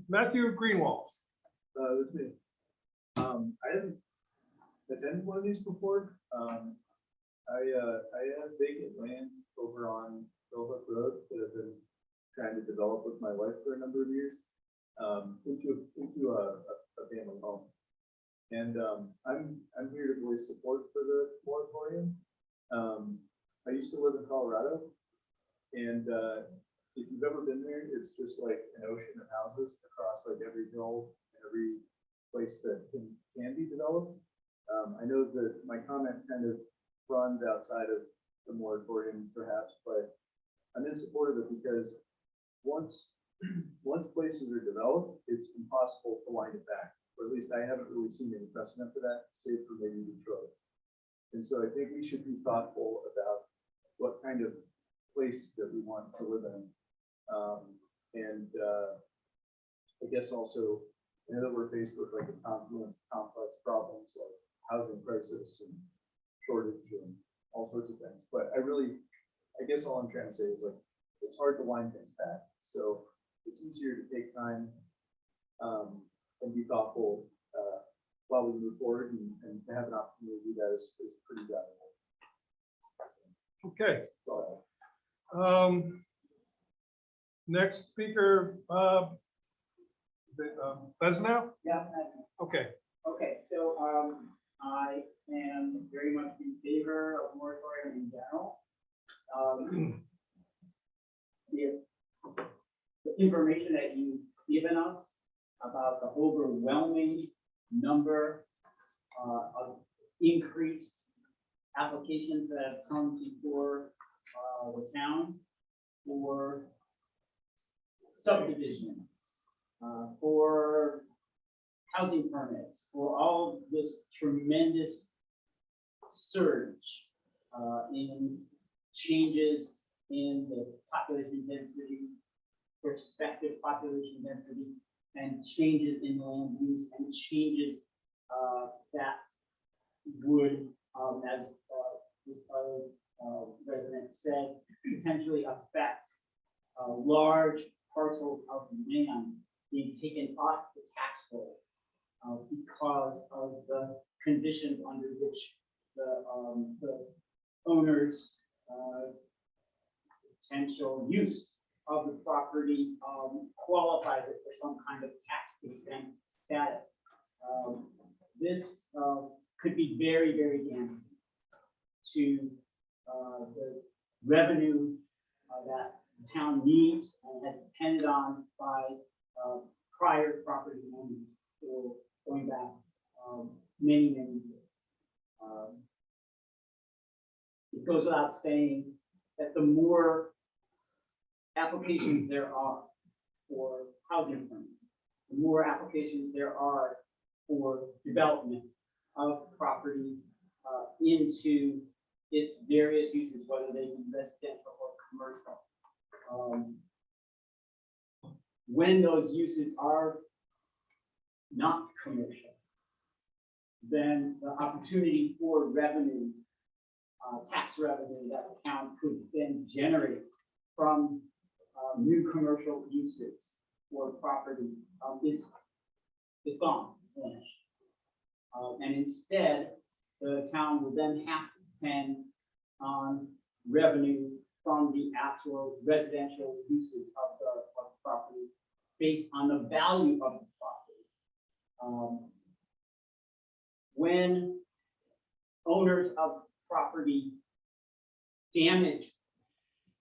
Matthew Greenwald. This me. I haven't attended one of these before. I have vacant land over on Roebuck Road that have been trying to develop with my wife for a number of years, into a family home. And I'm here to voice support for the moratorium. I used to live in Colorado, and if you've ever been there, it's just like an ocean of houses across like every hill, every place that can be developed. I know that my comment kind of runs outside of the moratorium perhaps, but I'm in support of it because once places are developed, it's impossible to wind it back. Or at least I haven't really seen any precedent for that, save for maybe Detroit. And so I think we should be thoughtful about what kind of place that we want to live in. I guess also, I know that we're faced with like a confluence of complex problems like housing crisis and shortage and all sorts of things. But I guess all I'm trying to say is like, it's hard to wind things back. So it's easier to take time and be thoughtful while we move forward, and to have an opportunity to do that is pretty valuable. Okay. So, Next speaker, Besnow? Yeah. Okay. Okay, so, I am very much in favor of moratorium in general. The information that you've given us about the overwhelming number of increased applications that have come before the town for subdivisions, for housing permits, for all of this tremendous surge in changes in the population density, prospective population density, and changes in land use, and changes that would, as this other resident said, potentially affect large parcels of land being taken off the tax rolls because of the conditions under which the owner's potential use of the property qualifies it for some kind of tax exempt status. This could be very, very damaging to the revenue that the town needs and has depended on by prior property owners for going back many, many years. It goes without saying that the more applications there are for housing permits, the more applications there are for development of property into its various uses, whether they be residential or commercial. When those uses are not commercial, then the opportunity for revenue, tax revenue that the town could then generate from new commercial uses for property is gone, finished. And instead, the town will then have to depend on revenue from the actual residential uses of the property based on the value of the property. When owners of property damage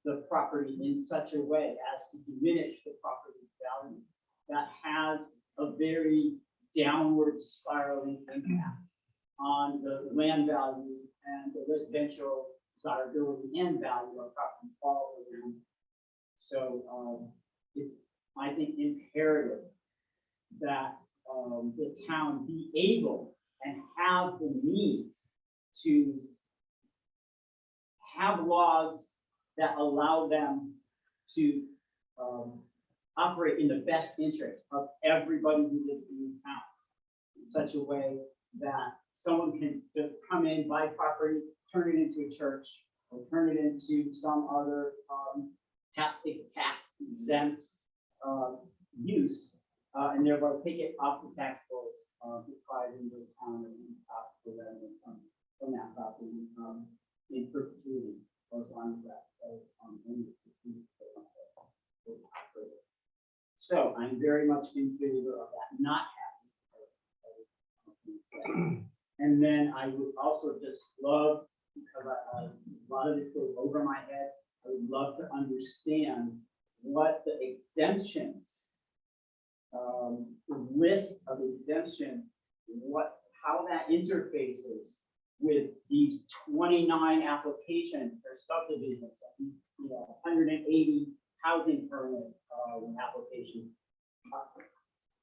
the property in such a way as to diminish the property's value, that has a very downward spiraling impact on the land value and the residential desirability and value of properties all around. So it's, I think, imperative that the town be able and have the means to have laws that allow them to operate in the best interest of everybody who lives in the town in such a way that someone can just come in, buy property, turn it into a church, or turn it into some other tax exempt use, and thereby take it off the tax rolls, depriving the town of any possible revenue from that property in perpetuity, or as long as that. I'm very much in favor of that not happening. And then I would also just love, because a lot of this goes over my head, I would love to understand what the exemptions, the list of exemptions, how that interfaces with these 29 applications or subdivisions, 180 housing permit applications.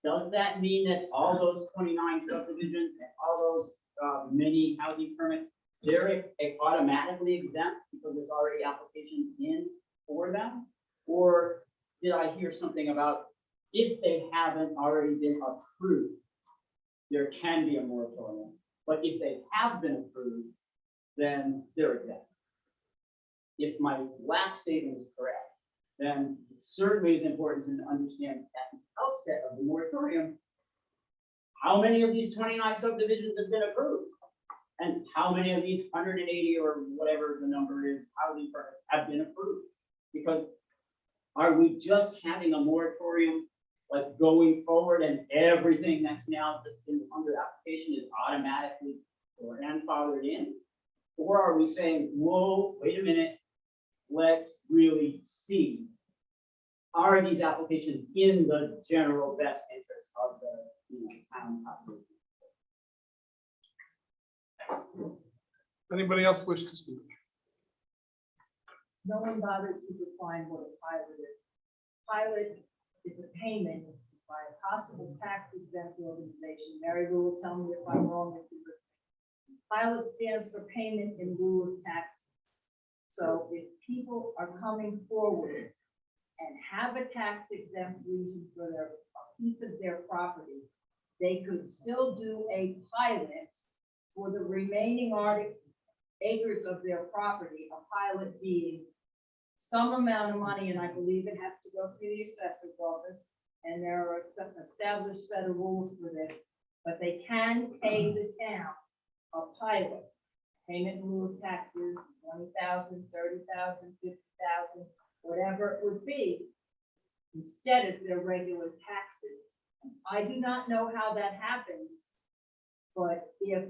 Does that mean that all those 29 subdivisions and all those many housing permits, they're automatically exempt because there's already applications in for them? Or did I hear something about if they haven't already been approved, there can be a moratorium, but if they have been approved, then they're exempt? If my last statement is correct, then it certainly is important to understand at the outset of the moratorium, how many of these 29 subdivisions have been approved? And how many of these 180 or whatever the number is, housing permits have been approved? Because are we just having a moratorium like going forward and everything that's now under application is automatically grandfathered in? Or are we saying, whoa, wait a minute, let's really see, are these applications in the general best interest of the town population? Anybody else wish to speak? No one bothered to define what a pilot is. Pilot is a payment by a possible tax exempt organization. Mary Lou will tell me if I'm wrong. If you listen. Pilot stands for payment in lieu of taxes. So if people are coming forward and have a tax exempt region for a piece of their property, they could still do a pilot for the remaining acres of their property, a pilot being some amount of money, and I believe it has to go through the assessor's office, and there are some established set of rules for this, but they can pay the town a pilot, payment in lieu of taxes, 20,000, 30,000, 50,000, whatever it would be, instead of their regular taxes. I do not know how that happens, but if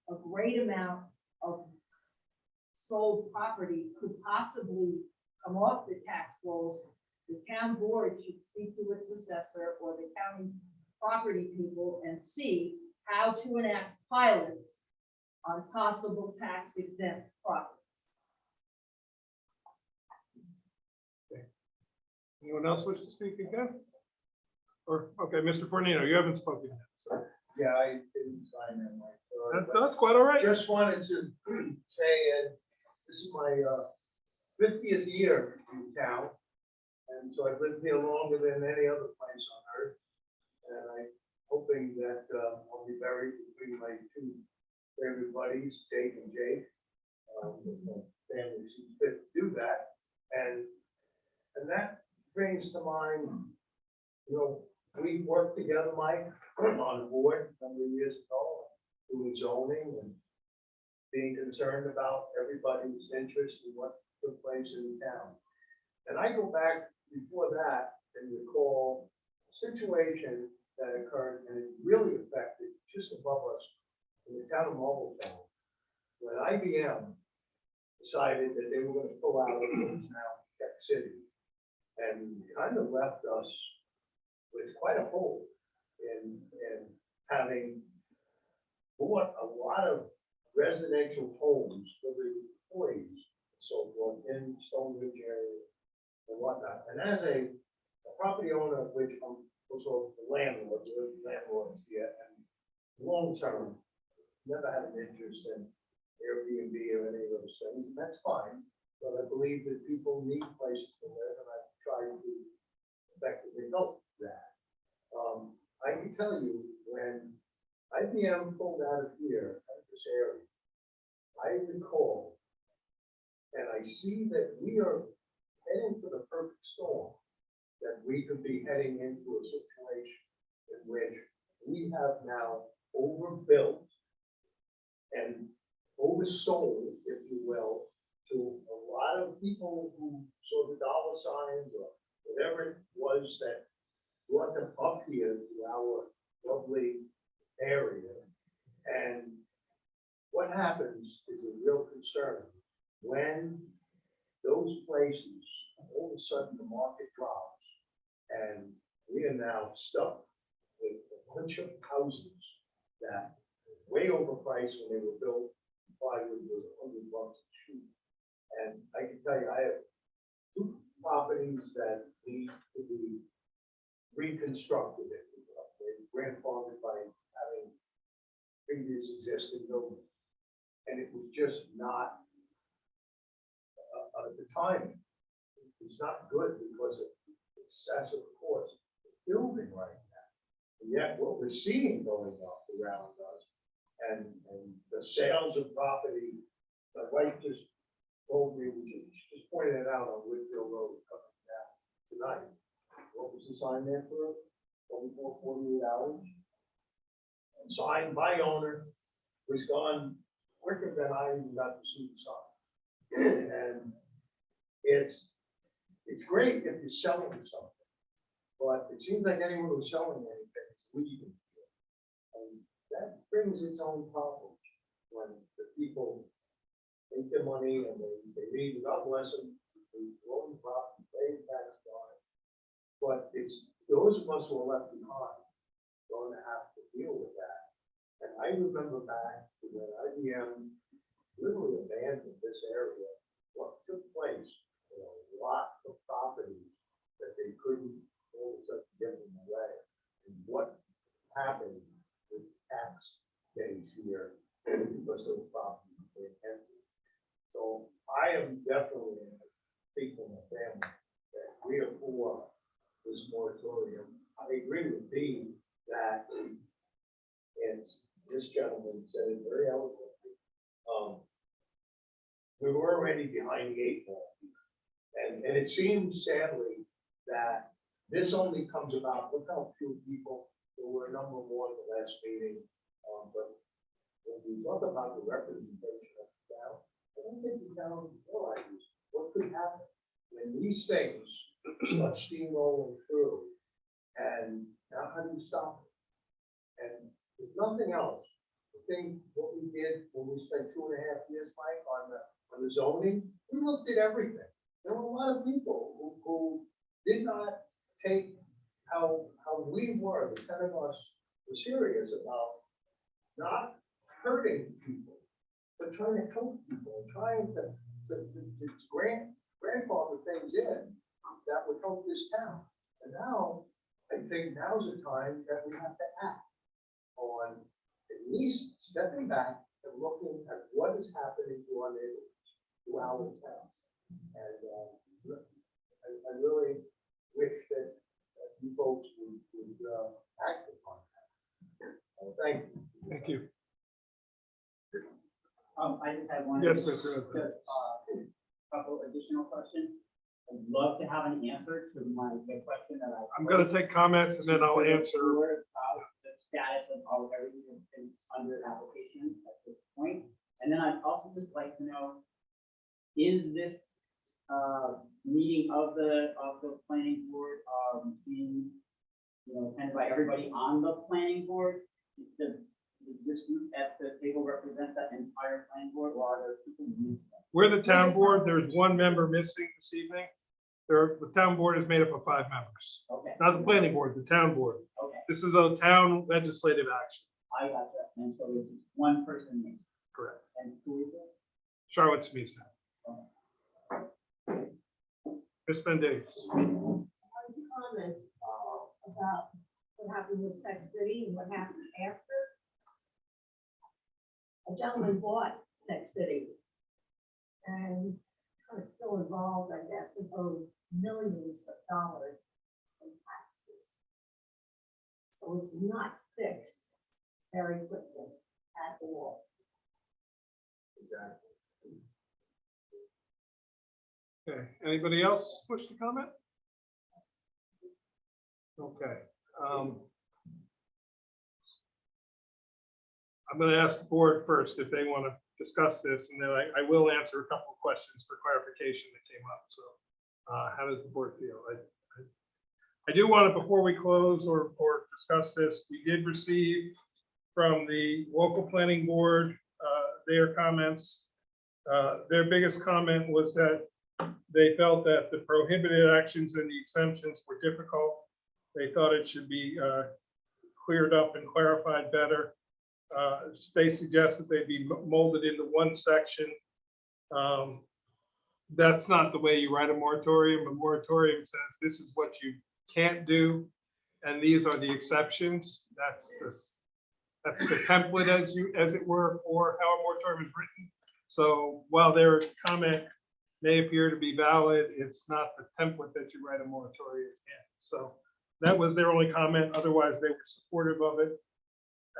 a great amount of sold property could possibly come off the tax rolls, the town board should speak to its assessor or the county property people and see how to enact pilots on possible tax exempt properties. Anyone else wish to speak again? Or, okay, Mr. Fornino, you haven't spoken yet, so Yeah, I didn't sign in my. that's quite all right. Just wanted to say, this is my 50th year in town, and so I've lived here longer than any other place on earth. And I'm hoping that I'll be buried between my two favorite buddies, Jake and Jake. The family seems fit to do that, and that brings to mind, we worked together, Mike, on a board a number of years ago, doing zoning and being concerned about everybody's interest in what took place in the town. And I go back before that and recall a situation that occurred, and it really affected just above us in the town of Marlborough, when IBM decided that they were going to pull out of what's now Tech City, and kind of left us with quite a hole in having bought a lot of residential homes for the employees, so forth, in Stonebridge area and whatnot. And as a property owner, which I'm also the landlord, we're landlords here, and long term, never had an interest in Airbnb or any of those things, and that's fine. But I believe that people need places to live, and I try to effectively help that. I can tell you, when IBM pulled out of here, out of this area, I recall, and I see that we are heading for the perfect storm, that we could be heading into a situation in which we have now overbuilt and oversold, if you will, to a lot of people who saw the dollar signs or whatever it was that brought them up here to our lovely area. And what happens is a real concern when those places, all of a sudden the market drops and we are now stuck with a bunch of houses that were way overpriced when they were built. Plywood was $100 a sheet. And I can tell you, I have 2 properties that need to be reconstructed. They're grandfathered by having previous existing buildings. And it was just not, at the time, it's not good because of excessive cost of building right now. And yet what we're seeing going up around us and the sales of property, my wife just told me, we just pointed it out on Whitfield Road coming down tonight. What was the sign there for? 48 hours. And signed by owner, was gone quicker than I even got to see the sign. And it's great if you're selling something, but it seems like anyone who's selling anything is leaving. And that brings its own problems when the people make their money and they leave, God bless them, they own the property, pay the tax on it. But it's those of us who are left behind going to have to deal with that. And I remember back when IBM literally abandoned this area, what took place, a lot of properties that they couldn't all of a sudden give them away. And what happened with tax days here because those properties were empty. So I am definitely speaking of family that we are for this moratorium. I agree with Dean that, and this gentleman said it very eloquently, we were already behind the 8 ball. And it seems sadly that this only comes about, look how few people, there were a number more at the last meeting, but when we talk about the representation of the town, I don't think the town realizes what could happen when these things start steamrolling through. And now how do you stop it? And if nothing else, I think what we did when we spent 2.5 years, Mike, on the zoning, we looked at everything. There were a lot of people who did not take how we were, the 10 of us were serious about not hurting people, but trying to help people, and trying to grandfather things in that would help this town. And now, I think now's the time that we have to act on at least stepping back and looking at what is happening to our neighborhoods, to our towns. And I really wish that you folks would act upon that. Thank you. Thank you. I just had one. Yes, Mr. President. Couple additional questions. I'd love to have an answer to the question that I'm going to take comments and then I'll answer. The status of everything that's under application at this point. And then I'd also just like to know, is this meeting of the planning board being attended by everybody on the planning board? Does this group at the table represent that entire planning board, or are there people missing? We're the town board. There's one member missing this evening. The town board is made up of 5 members. Okay. Not the planning board, the town board. Okay. This is a town legislative action. I got that. And so it's one person missing. Correct. And who is it? Charlotte Smith. Ms. Bendulius. Comment about what happened with Tech City and what happened after. A gentleman bought Tech City and he's kind of still involved, I guess, in those millions of dollars in taxes. So it's not fixed very quickly at all. Exactly. Okay, anybody else wish to comment? Okay. I'm going to ask the board first if they want to discuss this, and then I will answer a couple of questions for clarification that came up. So how does the board feel? I do want to, before we close or discuss this, we did receive from the local planning board, their comments. Their biggest comment was that they felt that the prohibited actions and the exemptions were difficult. They thought it should be cleared up and clarified better. They suggested they be molded into one section. That's not the way you write a moratorium. A moratorium says this is what you can't do, and these are the exceptions. That's the template, as it were, for how a moratorium is written. So while their comment may appear to be valid, it's not the template that you write a moratorium in. So that was their only comment. Otherwise, they were supportive of it.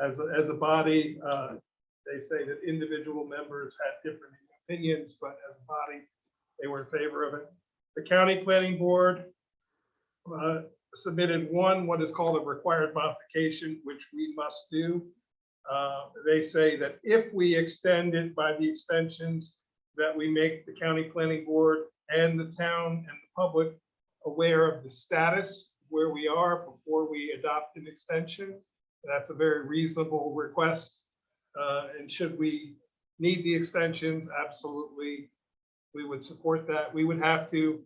As a body, they say that individual members had different opinions, but as a body, they were in favor of it. The county planning board submitted what is called a required modification, which we must do. They say that if we extend it by the extensions, that we make the county planning board and the town and the public aware of the status where we are before we adopt an extension. That's a very reasonable request. And should we need the extensions, absolutely, we would support that. We would have to,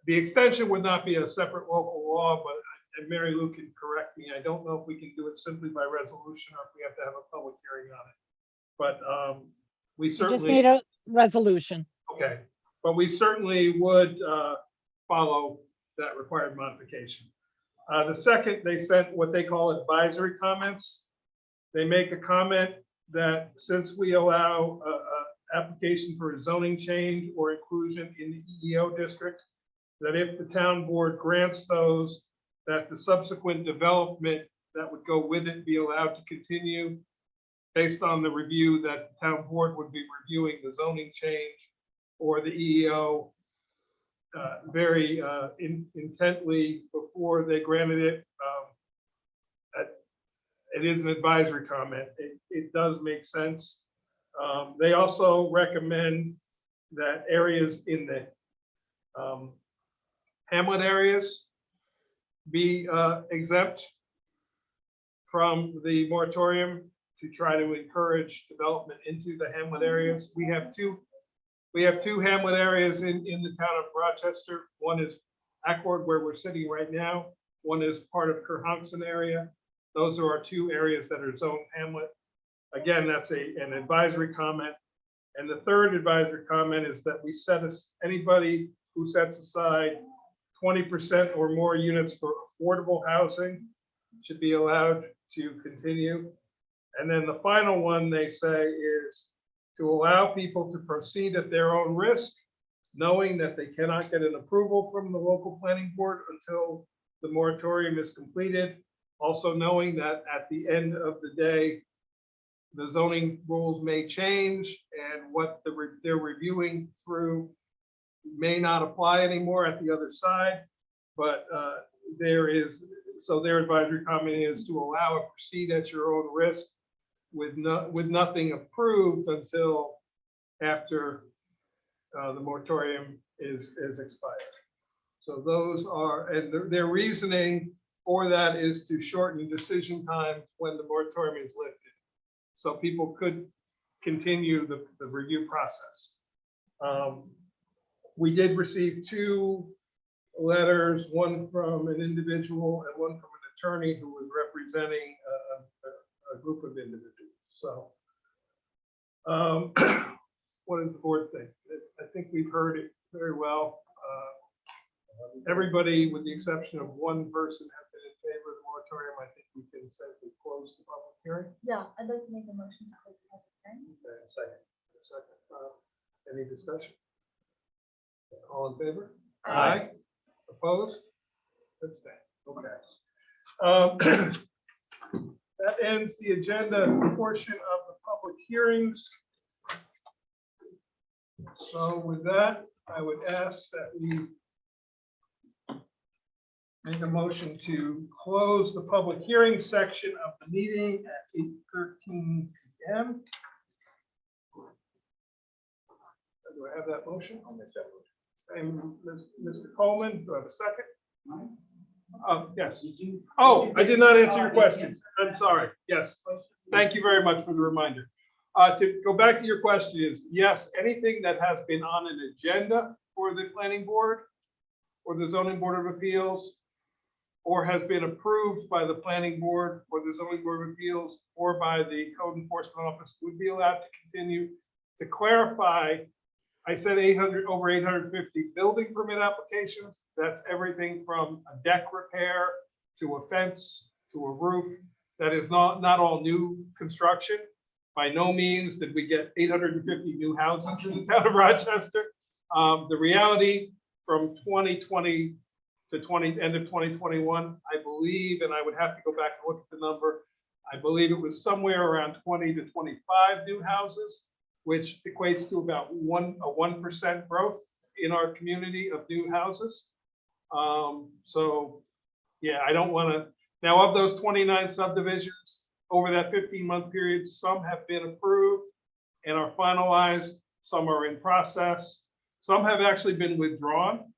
the extension would not be a separate local law, but, and Mary Lou can correct me, I don't know if we can do it simply by resolution or if we have to have a public hearing on it. But we You just certainly need a resolution. okay, but we certainly would follow that required modification. The second, they sent what they call advisory comments. They make a comment that since we allow application for a zoning change or inclusion in the EEO district, that if the town board grants those, that the subsequent development that would go with it be allowed to continue based on the review that the town board would be reviewing the zoning change or the EEO very intently before they granted it. It is an advisory comment. It does make sense. They also recommend that areas in the hamlet areas be exempt from the moratorium to try to encourage development into the hamlet areas. We have two hamlet areas in the town of Rochester. One is Accord, where we're sitting right now. One is part of Kerhonkson area. Those are our two areas that are zoned hamlet. Again, that's an advisory comment. And the third advisory comment is that we anybody who sets aside 20% or more units for affordable housing should be allowed to continue. And then the final one they say is to allow people to proceed at their own risk, knowing that they cannot get an approval from the local planning board until the moratorium is completed. Also knowing that at the end of the day, the zoning rules may change and what they're reviewing through may not apply anymore at the other side. But so their advisory comment is to allow a proceed at your own risk with nothing approved until after the moratorium is expired. So those are, and their reasoning for that is to shorten decision times when the moratorium is lifted. So people could continue the review process. We did receive two letters, one from an individual and one from an attorney who was representing a group of individuals. So what does the board think? I think we've heard it very well. Everybody, with the exception of one person, has been in favor of the moratorium. I think we can safely close the public hearing. Yeah, I'd like to make a motion to close the public hearing. Okay, second. Any discussion? All in favor? Aye. Opposed? Abstain. Okay. That ends the agenda portion of the public hearings. So with that, I would ask that we make a motion to close the public hearing section of the meeting at 8:13 p.m. Do I have that motion? I'll make that motion. And Mr. Coleman, do I have a second? Yes. Oh, I did not answer your question. I'm sorry. Yes. Thank you very much for the reminder. To go back to your question is, yes, anything that has been on an agenda for the planning board or the zoning board of appeals, or has been approved by the planning board or the zoning board of appeals or by the code enforcement office would be allowed to continue. To clarify, I said 800, over 850 building permit applications. That's everything from a deck repair to a fence to a roof. That is not all new construction. By no means did we get 850 new houses in the town of Rochester. The reality from 2020 to end of 2021, I believe, and I would have to go back and look at the number, I believe it was somewhere around 20 to 25 new houses, which equates to about a 1% growth in our community of new houses. So yeah, I don't want to, now of those 29 subdivisions over that 15-month period, some have been approved and are finalized, some are in process, some have actually been withdrawn.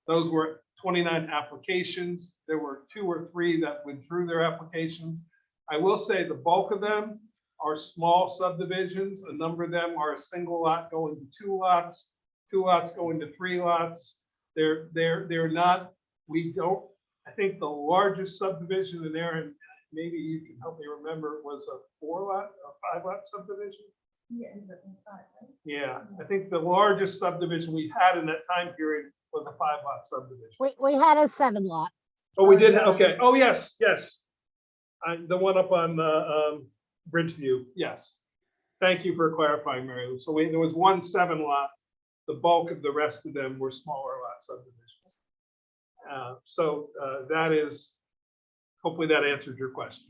Those were 29 applications. There were 2 or 3 that withdrew their applications. I will say the bulk of them are small subdivisions. A number of them are a single lot going to 2 lots, 2 lots going to 3 lots. They're not, we don't, I think the largest subdivision in there, and maybe you can help me remember, was a 4-lot, a 5-lot subdivision. Yeah, I think the largest subdivision we had in that time period was a 5-lot subdivision. We had a 7-lot. Oh, we did, okay, oh, yes, yes. The one up on Bridgeview, yes. Thank you for clarifying, Mary Lou. So there was 1 7-lot. The bulk of the rest of them were smaller lot subdivisions. That is, hopefully that answered your question.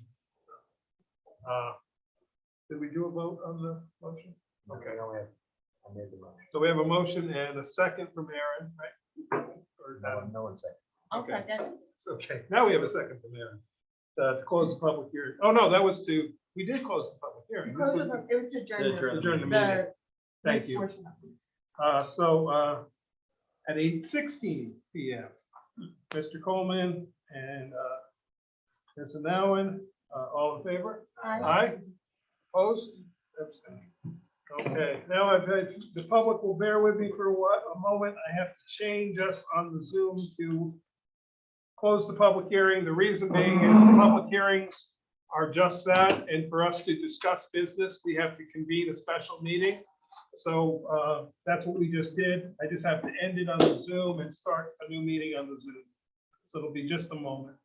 Did we do a vote on the motion? Okay. I made the motion. So we have a motion and a second from Aaron, right? Or No one said. I'll Okay. second. Okay, now we have a second from Aaron. To close the public hearing. Oh, no, that was we did close the public hearing. This was- It was to adjourn. Adjourn the meeting. the- Thank this you. portion of it. At 8:16 p.m., Mr. Coleman and Ms. Nowen, all in favor? Aye. Opposed? Abstained. Okay, now the public will bear with me for a moment. I have to change us on the Zoom to close the public hearing. The reason being is public hearings are just that. And for us to discuss business, we have to convene a special meeting. So that's what we just did. I just have to end it on the Zoom and start a new meeting on the Zoom. So it'll be just a moment.